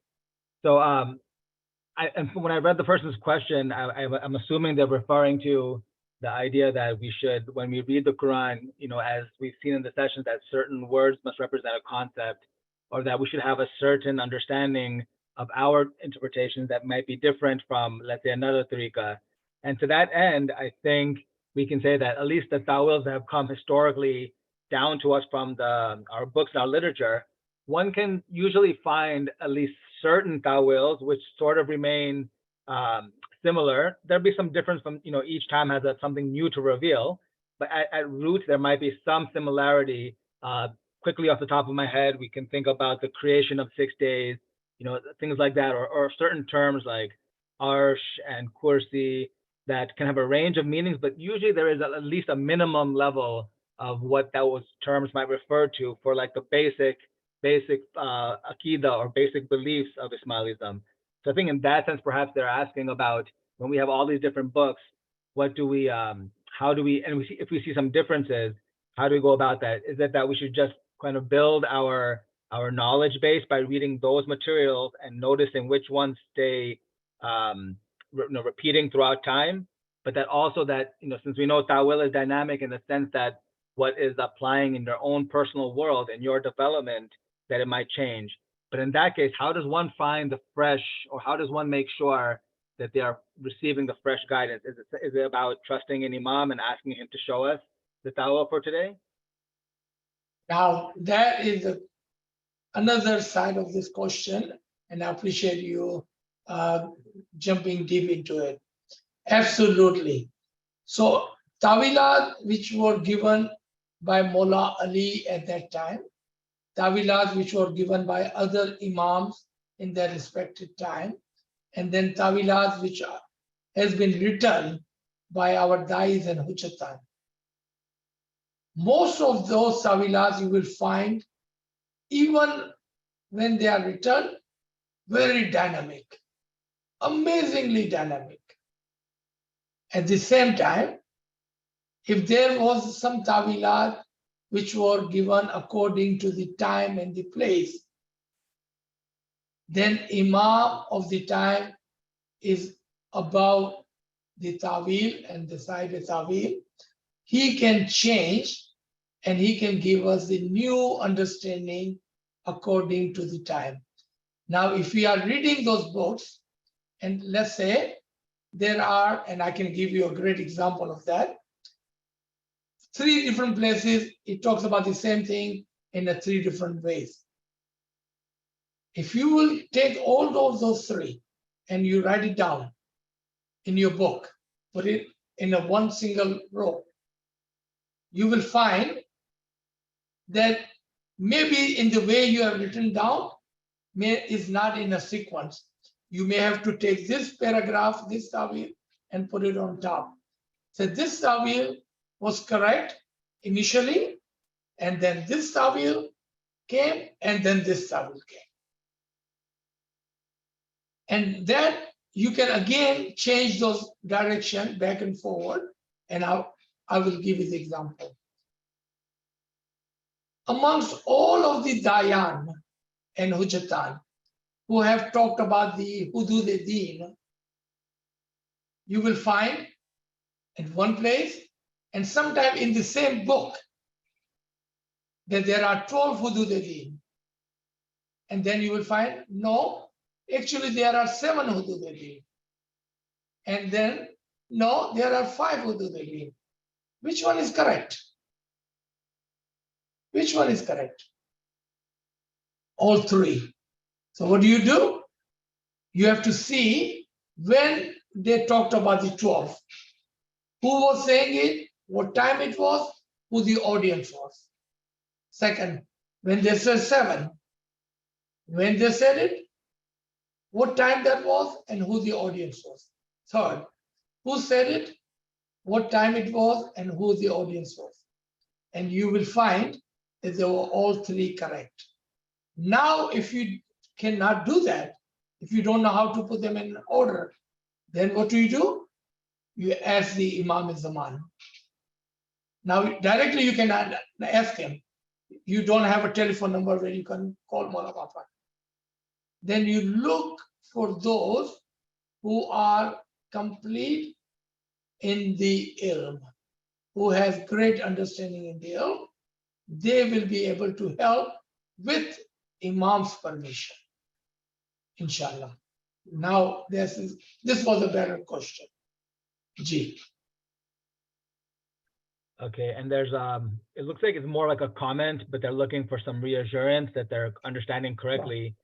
So and when I read the person's question, I'm assuming they're referring to the idea that we should, when we read the Quran, as we've seen in the sessions, that certain words must represent a concept, or that we should have a certain understanding of our interpretations that might be different from, let's say, another tariqah. And to that end, I think we can say that at least the tawils that have come historically down to us from our books and our literature, one can usually find at least certain tawils which sort of remain similar. There'll be some difference from, each time has something new to reveal, but at root, there might be some similarity. Quickly off the top of my head, we can think about the creation of 6 days, things like that, or certain terms like arsh and kursi that can have a range of meanings, but usually there is at least a minimum level of what those terms might refer to for like the basic Aqidah or basic beliefs of Ismailism. So I think in that sense, perhaps they're asking about, when we have all these different books, what do we, how do we, and if we see some differences, how do we go about that? Is it that we should just kind of build our knowledge base by reading those materials and noticing which ones stay repeating throughout time, but that also that, since we know Tawil is dynamic in the sense that what is applying in their own personal world and your development, that it might change. But in that case, how does one find the fresh, or how does one make sure that they are receiving the fresh guidance? Is it about trusting an Imam and asking him to show us the Tawil for today? Now, that is another side of this question, and I appreciate you jumping deep into it. Absolutely. So, Tawilat, which were given by Mullah Ali at that time, Tawilat, which were given by other Imams in their respective time, and then Tawilat, which has been written by our Dais and Hujjatan. Most of those Tawilat you will find, even when they are written, very dynamic, amazingly dynamic. At the same time, if there was some Tawilat which were given according to the time and the place, then Imam of the time is above the Tawil and decide the Tawil, he can change and he can give us the new understanding according to the time. Now, if we are reading those books, and let's say there are, and I can give you a great example of that, 3 different places, it talks about the same thing in 3 different ways. If you will take all those 3 and you write it down in your book, put it in one single row, you will find that maybe in the way you have written down is not in a sequence. You may have to take this paragraph, this Tawil, and put it on top. So this Tawil was correct initially, and then this Tawil came, and then this Tawil came. And then you can again change those direction back and forward, and I will give you the example. Amongst all of the Dayan and Hujjatan who have talked about the Hudud-e-Din, you will find in one place and sometime in the same book that there are 12 Hudud-e-Din. And then you will find, no, actually there are 7 Hudud-e-Din. And then, no, there are 5 Hudud-e-Din. Which one is correct? Which one is correct? All 3. So what do? You have to see when they talked about the 12. Who was saying it, what time it was, who the audience was. Second, when they said 7, when they said it, what time that was and who the audience was. Third, who said it, what time it was and who the audience was. And you will find that they were all 3 correct. Now, if you cannot do that, if you don't know how to put them in order, then what do? You ask the Imam al-Zaman. Now, directly you can ask him. You don't have a telephone number where you can call Mawla Papa. Then you look for those who are complete in the ilm, who have great understanding in the ilm. They will be able to help with Imam's permission, inshallah. Now, this was a better question. G. Okay, and there's it looks like it's more like a comment, but they're looking for some reassurance that they're understanding correctly.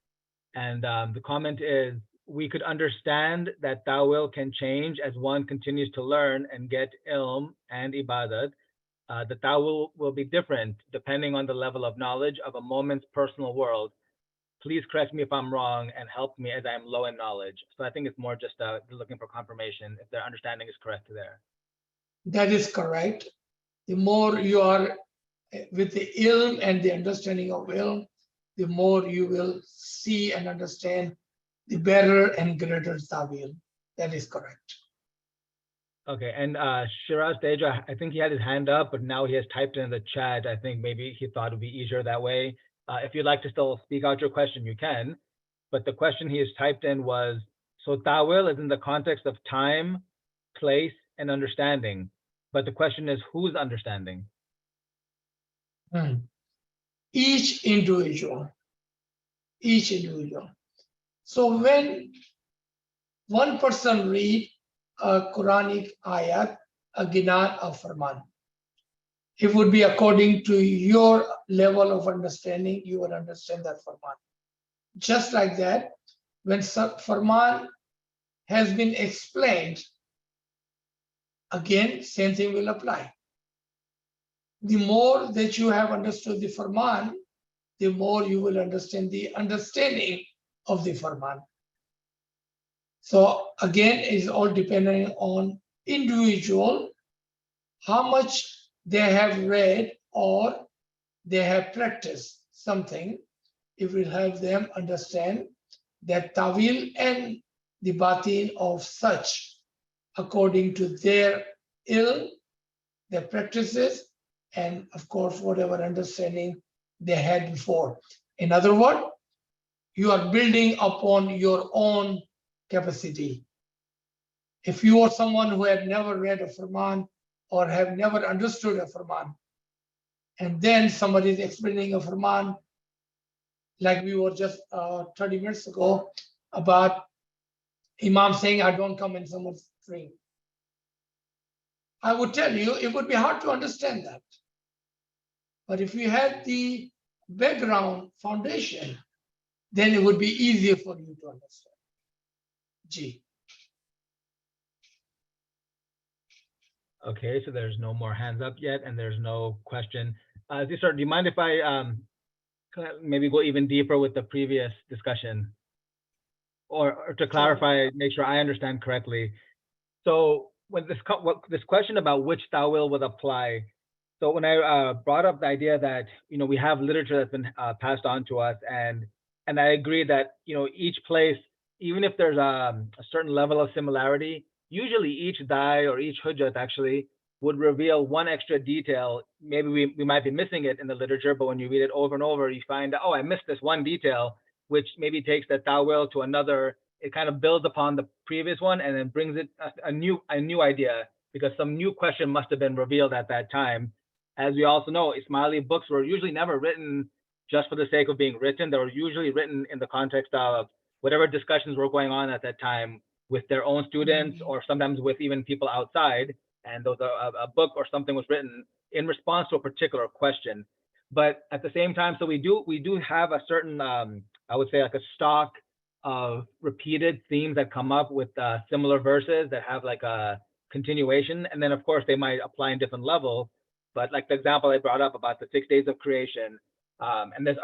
And the comment is, we could understand that Tawil can change as one continues to learn and get ilm and ibadat. The Tawil will be different depending on the level of knowledge of a moment's personal world. Please correct me if I'm wrong and help me as I am low in knowledge. So I think it's more just looking for confirmation if their understanding is correct there. That is correct. The more you are with the ilm and the understanding of ilm, the more you will see and understand the better and greater Tawil. That is correct. Okay, and Shiraz Teja, I think he had his hand up, but now he has typed in the chat. I think maybe he thought it would be easier that way. If you'd like to still speak out your question, you can. But the question he has typed in was, so Tawil is in the context of time, place, and understanding. But the question is, whose understanding? Each individual. So when one person read a Quranic ayat, a ginan, a farman, it would be according to your level of understanding, you would understand that farman. Just like that, when farman has been explained, again, same thing will apply. The more that you have understood the farman, the more you will understand the understanding of the farman. So again, it's all depending on individual, how much they have read or they have practiced something. It will help them understand that Tawil and the Batin of such according to their ilm, their practices, and of course, whatever understanding they had before. In other words, you are building upon your own capacity. If you are someone who had never read a Furman or have never understood a Furman, and then somebody is explaining a Furman, like we were just 30 minutes ago, about Imam saying, I don't come in someone's dream. I would tell you, it would be hard to understand that. But if you had the background foundation, then it would be easier for you to understand. G. Okay, so there's no more hands up yet, and there's no question. Zisar, do you mind if I maybe go even deeper with the previous discussion, or to clarify, make sure I understand correctly? So when this question about which tawil would apply, so when I brought up the idea that we have literature that's been passed on to us, and I agree that each place, even if there's a certain level of similarity, usually each dai or each hujjat actually would reveal one extra detail. Maybe we might be missing it in the literature, but when you read it over and over, you find, oh, I missed this one detail, which maybe takes the tawil to another. It kind of builds upon the previous one and then brings it a new idea, because some new question must have been revealed at that time. As we also know, Ismaili books were usually never written just for the sake of being written. They were usually written in the context of whatever discussions were going on at that time with their own students, or sometimes with even people outside. And those a book or something was written in response to a particular question. But at the same time, so we do have a certain, I would say, like a stock of repeated themes that come up with similar verses that have like a continuation. And then of course they might apply in different levels. But like the example I brought up about the 6 days of creation, and there's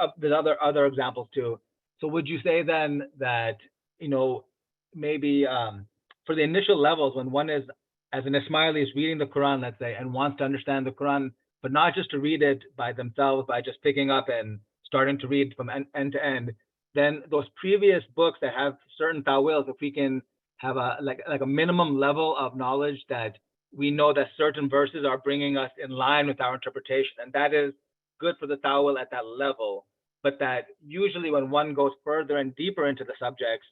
other examples too. So would you say then that maybe for the initial levels, when one is, as an Ismaili, is reading the Quran, let's say, and wants to understand the Quran, but not just to read it by themselves, by just picking up and starting to read from end to end, then those previous books that have certain tawils, if we can have a like a minimum level of knowledge that we know that certain verses are bringing us in line with our interpretation, and that is good for the tawil at that level. But that usually when one goes further and deeper into the subjects,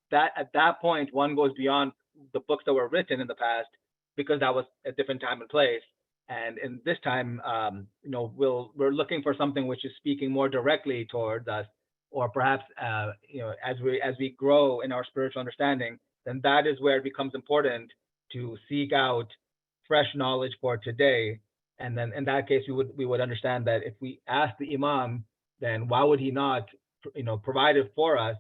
that at that point one goes beyond the books that were written in the past, because that was a different time and place. And in this time, we're looking for something which is speaking more directly towards us, or perhaps as we grow in our spiritual understanding, then that is where it becomes important to seek out fresh knowledge for today. And then in that case, we would understand that if we ask the Imam, then why would he not provide it for us?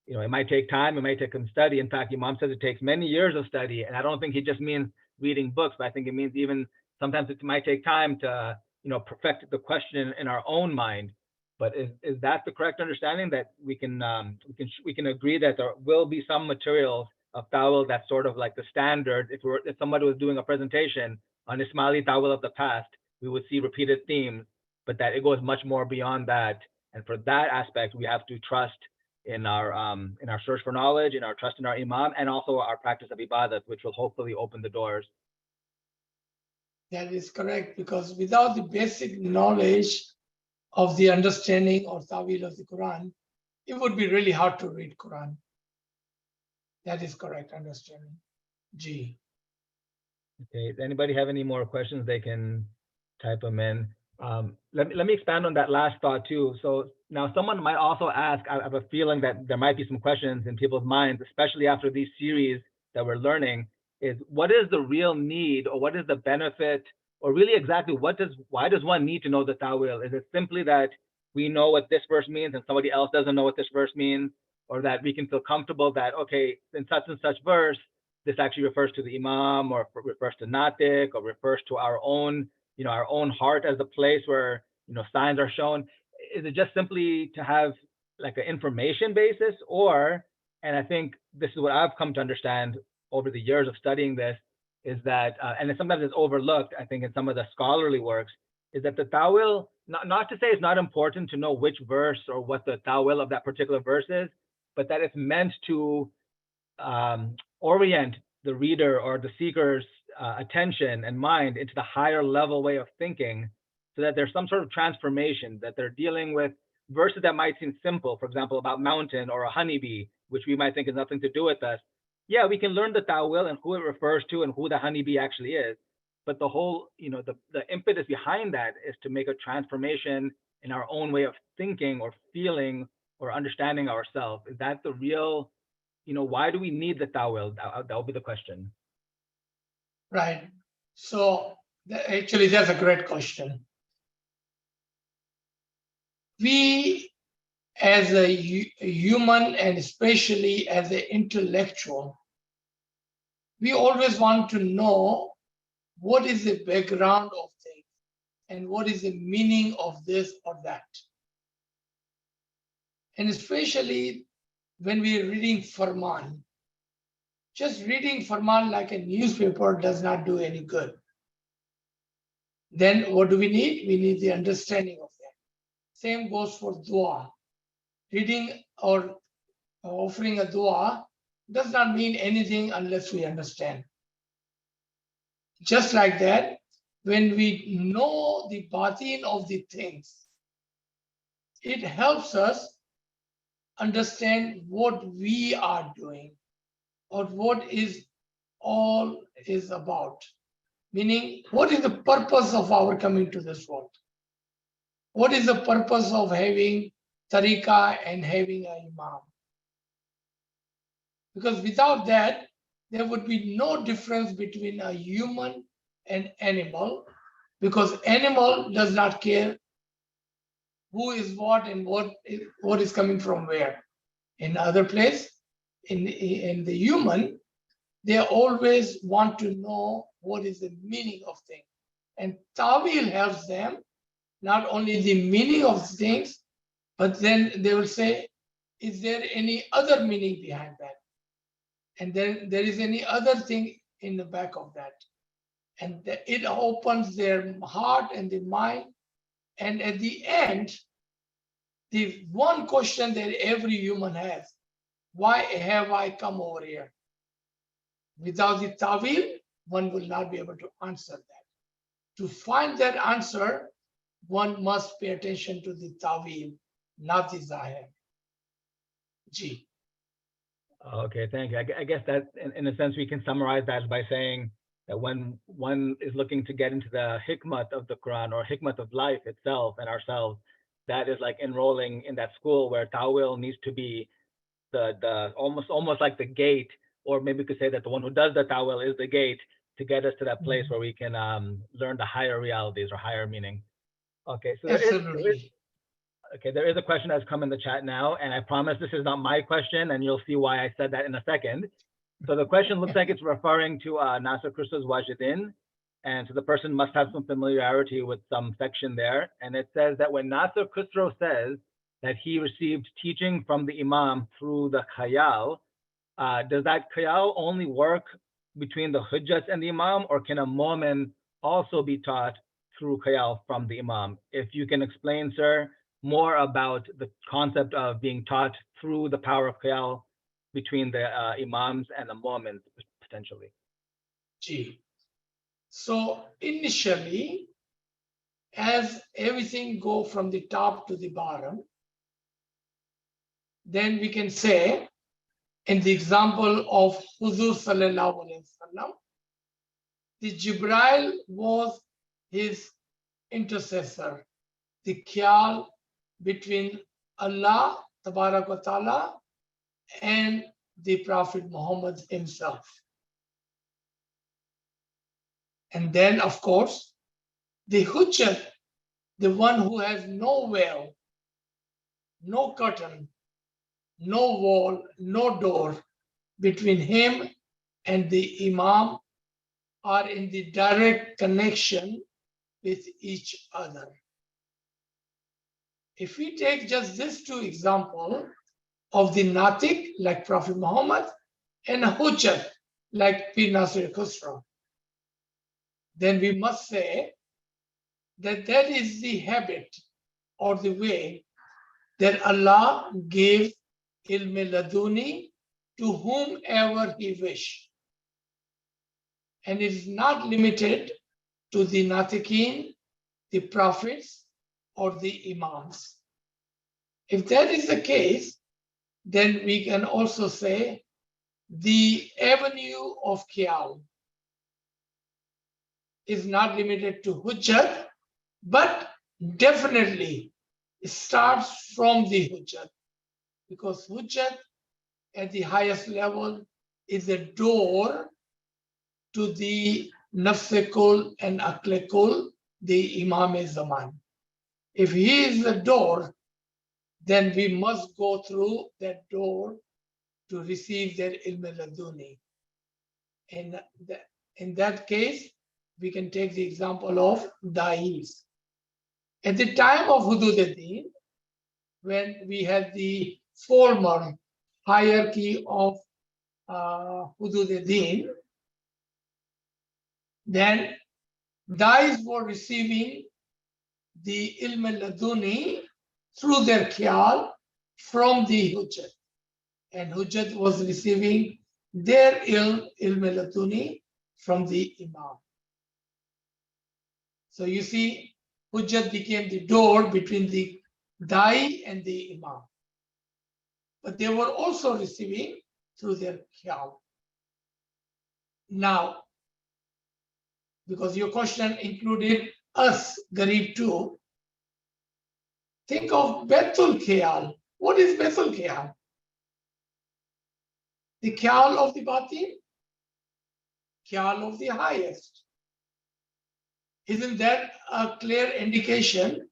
It might take time, it might take some study. In fact, Imam says it takes many years of study, and I don't think he just means reading books, but I think it means even sometimes it might take time to perfect the question in our own mind. But is that the correct understanding, that we can agree that there will be some materials of tawil that's sort of like the standard? If somebody was doing a presentation on Ismaili tawil of the past, we would see repeated themes, but that it goes much more beyond that. And for that aspect, we have to trust in our search for knowledge, in our trust in our Imam, and also our practice of ibadat, which will hopefully open the doors. That is correct, because without the basic knowledge of the understanding or tawil of the Quran, it would be really hard to read Quran. That is correct understanding. G. Okay, does anybody have any more questions? They can type them in. Let me expand on that last thought too. So now someone might also ask, I have a feeling that there might be some questions in people's minds, especially after these series that we're learning, is what is the real need, or what is the benefit, or really exactly why does one need to know the tawil? Is it simply that we know what this verse means and somebody else doesn't know what this verse means, or that we can feel comfortable that, okay, in such and such verse, this actually refers to the Imam, or refers to Natik, or refers to our own our own heart as the place where signs are shown? Is it just simply to have like an information basis? Or, and I think this is what I've come to understand over the years of studying this, is that and sometimes it's overlooked, I think, in some of the scholarly works, is that the tawil, not to say it's not important to know which verse or what the tawil of that particular verse is, but that it's meant to orient the reader or the seeker's attention and mind into the higher level way of thinking, so that there's some sort of transformation, that they're dealing with verses that might seem simple, for example, about mountain or a honeybee, which we might think has nothing to do with us. yeah, we can learn the ta'wil and who it refers to and who the honeybee actually is. But the whole, the impetus behind that is to make a transformation in our own way of thinking or feeling or understanding ourselves. Is that the real, why do we need the ta'wil? That will be the question. Right. So actually, that's a great question. We, as a human and especially as an intellectual, we always want to know what is the background of things and what is the meaning of this or that. And especially when we're reading Farman, just reading Farman like a newspaper does not do any good. Then what do we need? We need the understanding of that. Same goes for dua. Reading or offering a dua does not mean anything unless we understand. Just like that, when we know the batin of the things, it helps us understand what we are doing or what is all is about. Meaning, what is the purpose of our coming to this world? What is the purpose of having tariqah and having an imam? Because without that, there would be no difference between a human and animal, because animal does not care who is what and what is coming from where. In other place, in the human, they always want to know what is the meaning of things. And Tawil helps them not only the meaning of things, but then they will say, is there any other meaning behind that? And then there is any other thing in the back of that. And it opens their heart and the mind. And at the end, the one question that every human has, why have I come over here? Without the Tawil, one will not be able to answer that. To find that answer, one must pay attention to the Tawil, not the Zahir. G. Okay, thank you. I guess that in a sense we can summarize that by saying that when one is looking to get into the hikmat of the Quran or hikmat of life itself and ourselves, that is like enrolling in that school where ta'wil needs to be the almost like the gate, or maybe we could say that the one who does the ta'wil is the gate to get us to that place where we can learn the higher realities or higher meaning. Okay, so there is a question that's come in the chat now, and I promise this is not my question, and you'll see why I said that in a second. So the question looks like it's referring to Nasser Khusro's Wajidin, and so the person must have some familiarity with some section there. And it says that when Nasser Khusro says that he received teaching from the Imam through the khayal, does that khayal only work between the hujjat and the Imam, or can a mu'min also be taught through khayal from the Imam? If you can explain, sir, more about the concept of being taught through the power of khayal between the imams and the mu'mins potentially. G. So initially, as everything go from the top to the bottom, then we can say, in the example of Huzur Sallallahu Alaihi Wasallam, the Jibril was his intercessor, the khayal between Allah Tabarak wa Ta'ala and the Prophet Muhammad himself. And then, of course, the hujjat, the one who has no veil, no curtain, no wall, no door between him and the Imam, are in the direct connection with each other. If we take just these two examples of the Natik, like Prophet Muhammad, and a Hujjat, like Pir Nasir Khusro, then we must say that that is the habit or the way that Allah gave ilm laduni to whomever He wish. And it is not limited to the Natikin, the prophets, or the Imams. If that is the case, then we can also say the avenue of Khyal is not limited to Hujjat, but definitely it starts from the Hujjat, because Hujjat at the highest level is a door to the Nafsekul and Aklekul, the Imam-e-Zaman. If he is the door, then we must go through that door to receive their ilm-e-laduni. And in that case, we can take the example of Da'is. At the time of Hudud al-Din, when we had the former hierarchy of Hudud al-Din, then Da'is were receiving the ilm al-laduni through their Khyal from the Hujjat. And Hujjat was receiving their ilm al-laduni from the Imam. So you see, Hujjat became the door between the Da'i and the Imam. But they were also receiving through their Khyal. Now, because your question included us, Garib too, think of Betul Khyal. What is Betul Khyal? The Khyal of the Batin, Khyal of the highest. Isn't that a clear indication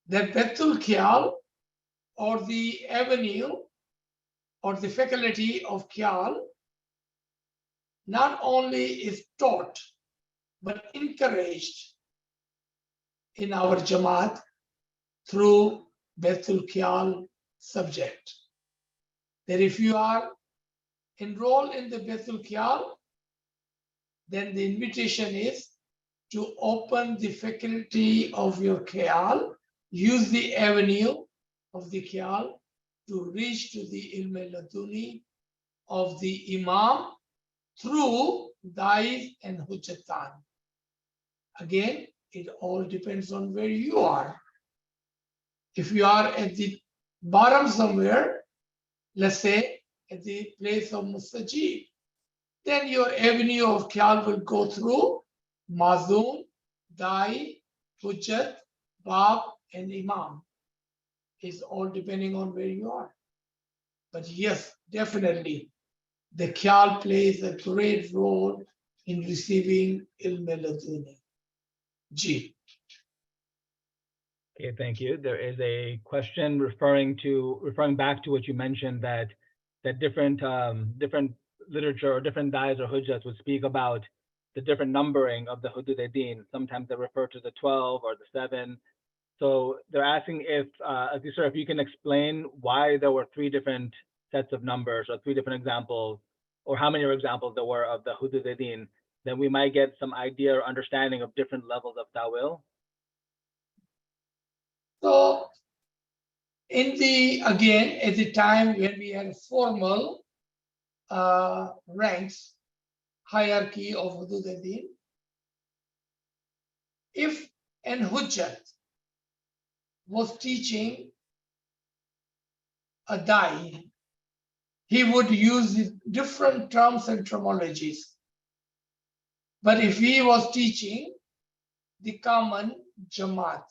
that Betul Khyal, or the avenue or the faculty of Khyal, not only is taught but encouraged in our Jamaat through Betul Khyal subject? That if you are enrolled in the Betul Khyal, then the invitation is to open the faculty of your Khyal, use the avenue of the Khyal to reach to the Ilm al-Laduni of the Imam through Da'is and Hujjatan. Again, it all depends on where you are. If you are at the bottom somewhere, let's say at the place of Mustajib, then your avenue of Khyal will go through Mazun, Da'i, Hujjat, Bab, and Imam. It's all depending on where you are. But yes, definitely, the Khyal plays a great role in receiving Ilm al-Laduni. Ji. Okay, thank you. There is a question referring back to what you mentioned, that different literature or different dais or hujjats would speak about the different numbering of the hudud ad-din. Sometimes they refer to the 12 or the 7. So they're asking if you can explain why there were 3 different sets of numbers or 3 different examples, or how many examples there were of the hudud ad-din. Then we might get some idea or understanding of different levels of ta'wil. So, at the time when we had formal ranks, hierarchy of Hudud al-Din, if an Hujjat was teaching a Da'i, he would use different terms and terminologies. But if he was teaching the common Jamaat,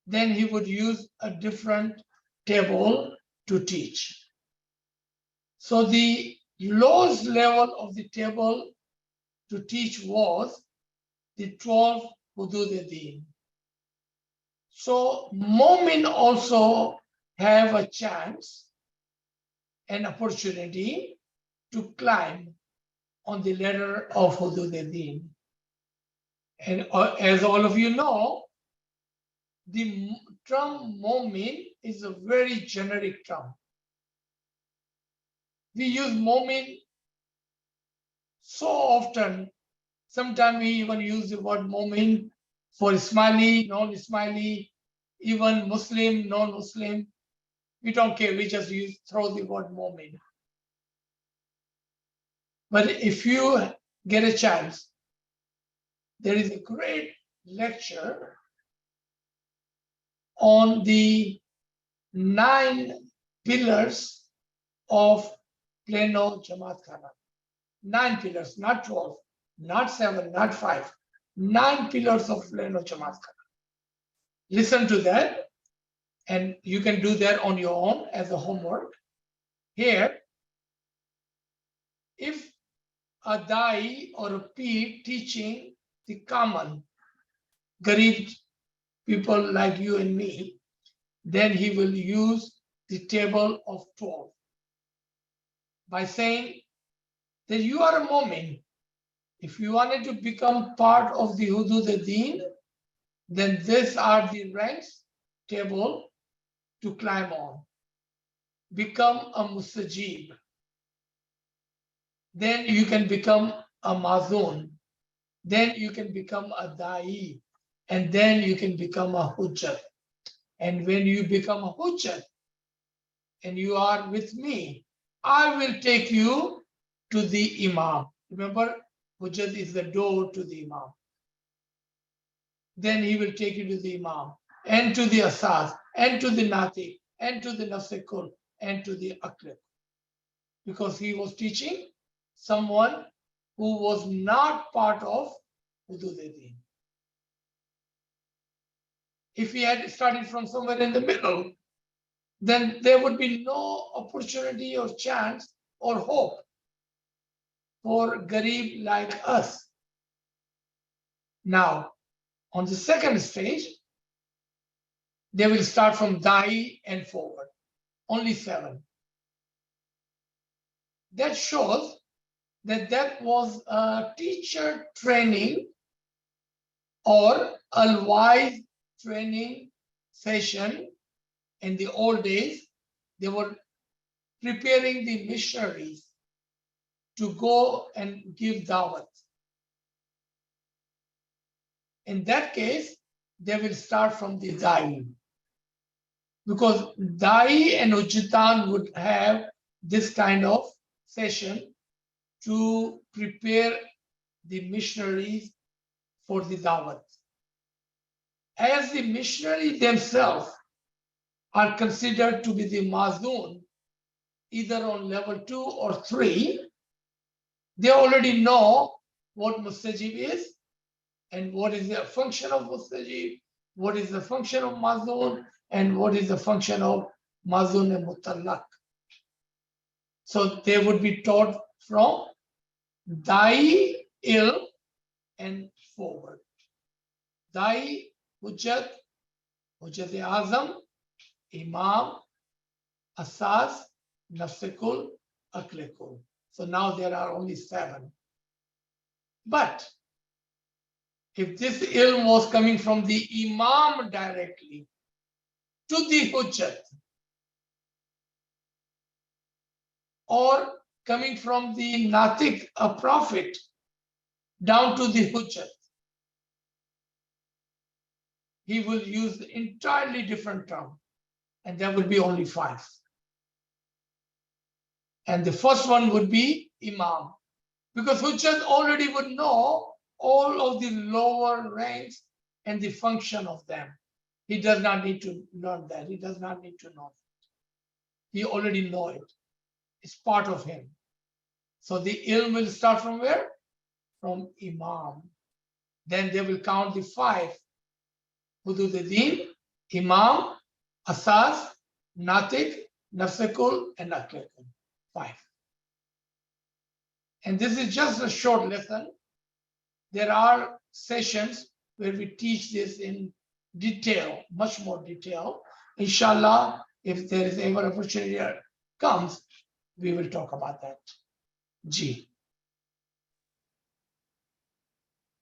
then he would use a different table to teach. So the lowest level of the table to teach was the 12 Hudud al-Din. So Mu'min also have a chance, an opportunity to climb on the ladder of Hudud al-Din. And as all of you know, the term Mu'min is a very generic term. We use Mu'min so often. Sometimes we even use the word Mu'min for Ismaili, non-Ismaili, even Muslim, non-Muslim. We don't care, we just throw the word Mu'min. But if you get a chance, there is a great lecture on the 9 pillars of Pleno Jamaat Khana. 9 pillars, not 12, not 7, not 5. 9 pillars of Pleno Jamaat Khana. Listen to that, and you can do that on your own as a homework. Here, if a Dai or a Peer teaching the common Garib people like you and me, then he will use the table of 12 by saying that you are a Mu'min. If you wanted to become part of the Hudud al-Din, then these are the ranks table to climb on. Become a Mustajib. Then you can become a Mazun. Then you can become a Da'i. And then you can become a Hujjat. And when you become a Hujjat and you are with me, I will take you to the Imam. Remember, Hujjat is the door to the Imam. Then he will take you to the Imam, and to the Asas, and to the Nati, and to the Nafsekul, and to the Aklib. Because he was teaching someone who was not part of Hudud al-Din. If he had started from somewhere in the middle, then there would be no opportunity or chance or hope for Garib like us. Now, on the second stage, they will start from Dai and forward, only 7. That shows that that was a teacher training or a wise training session. In the old days, they were preparing the missionaries to go and give dawat. In that case, they will start from the Dai. Because Dai and Ujitan would have this kind of session to prepare the missionaries for the dawat. As the missionaries themselves are considered to be the Mazun, either on level 2 or 3, they already know what Mustajib is and what is the function of Mustajib, what is the function of Mazun, and what is the function of Mazun and Mutallaq. So they would be taught from Dai, Il, and forward. Dai, Hujjat, Hujjat-e-Azam, Imam, Asas, Nafsekul, Aklekul. So now there are only 7. But if this ilm was coming from the Imam directly to the Hujjat, or coming from the Natik, a prophet, down to the Hujjat, he will use entirely different term, and there will be only 5. And the first one would be Imam, because Hujjat already would know all of the lower ranks and the function of them. He does not need to learn that. He does not need to know it. He already know it. It's part of him. So the ilm will start from where? From Imam. Then they will count the 5. Hudud al-Din, Imam, Asas, Natik, Nafsekul, and Aklekul. 5. And this is just a short lesson. There are sessions where we teach this in detail, much more detail. Inshallah, if there is ever opportunity comes, we will talk about that. G.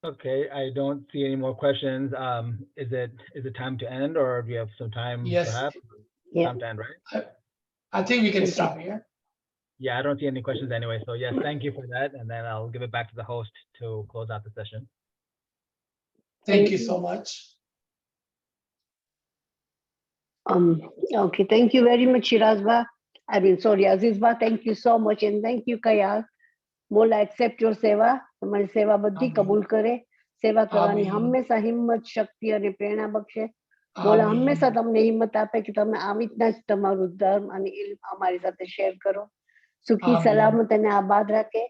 Okay, I don't see any more questions. Is it time to end, or do you have some time? Yes. Perhaps? Yeah. Time to end, right? I think we can Thank you. stop here. Yeah, I don't see any questions anyway. So yes, thank you for that, and then I'll give it back to the host to close out the session. Thank you so much. Okay, thank you very much, Shirazba. I mean, sorry, Azizba, thank you so much, and thank you, Kayal. Mola accept your seva. તમારી સેવા બધી Amin. કબૂલ કરે. સેવા કરવાની Amin. હંમેશા હિંમત, શક્તિ અને પ્રેરણા બક્ષે. મોલા Amen. હંમેશા તમને હિંમત આપે કે તમે આવી રીતના જ તમારું ધર્મ અને ઇલ્મ અમારી સાથે શેર કરો. સુખી Amen. સલામત અને આબાદ રાખે,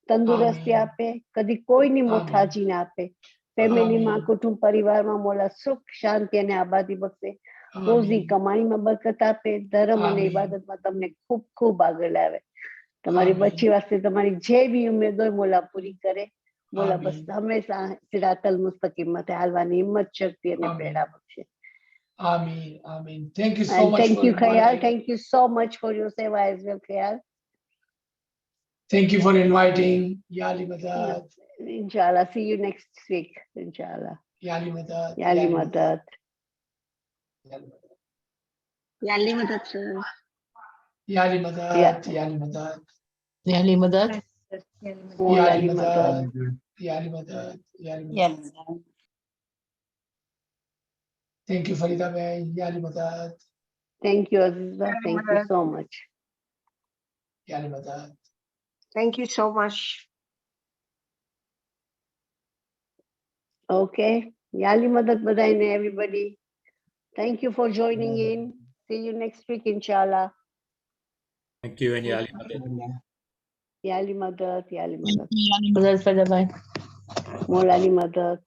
તંદુરસ્તી Amen. આપે, કદી કોઈની Amen. મોથાજી ના આપે. ફેમિલીમાં, Amen. કુટુંબ પરિવારમાં મોલા સુખ, શાંતિ અને આબાદી બક્ષે. રોજી Amen. કમાણીમાં બરકત આપે, ધર્મ અને Amen. ઇબાદતમાં તમને ખૂબ ખૂબ આગળ લાવે. તમારી Amen. બચ્ચી વાસ્તે તમારી જે બી ઉમેદ હોય મોલા પૂરી કરે. મોલા બસ Amen. હંમેશા સિરાતલ મુસ્તકીમ માથે હાલવાની હિંમત, શક્તિ અને Amen. પ્રેરણા બક્ષે. Amen. Amen. Thank you so And much thank for you, Khayal. inviting. Thank you so much for your seva as well, Khayal. Thank you for inviting. Yali Madad. Inshallah. See you next week. Inshallah. Yali Madad. Yali Madad. Yali Madad. Yali Madad, sir. Yali Madad. Yeah. Yali Madad. Yali Madad. Mola Yali Ali Madad. Madad. Yali Madad. Yali Madad. Yali Madad. Thank you, Farida Bhai. Yali Madad. Thank you, Azizah. Thank you so much. Yali Madad. Thank you so much. Okay. Yali Madad Badaine, everybody. Thank you for joining in. See you next week, inshallah. Thank you, and Yali Madad. Yali Madad. Yali Madad. Yali Madad, Farida bhai. Mola Ali Madad.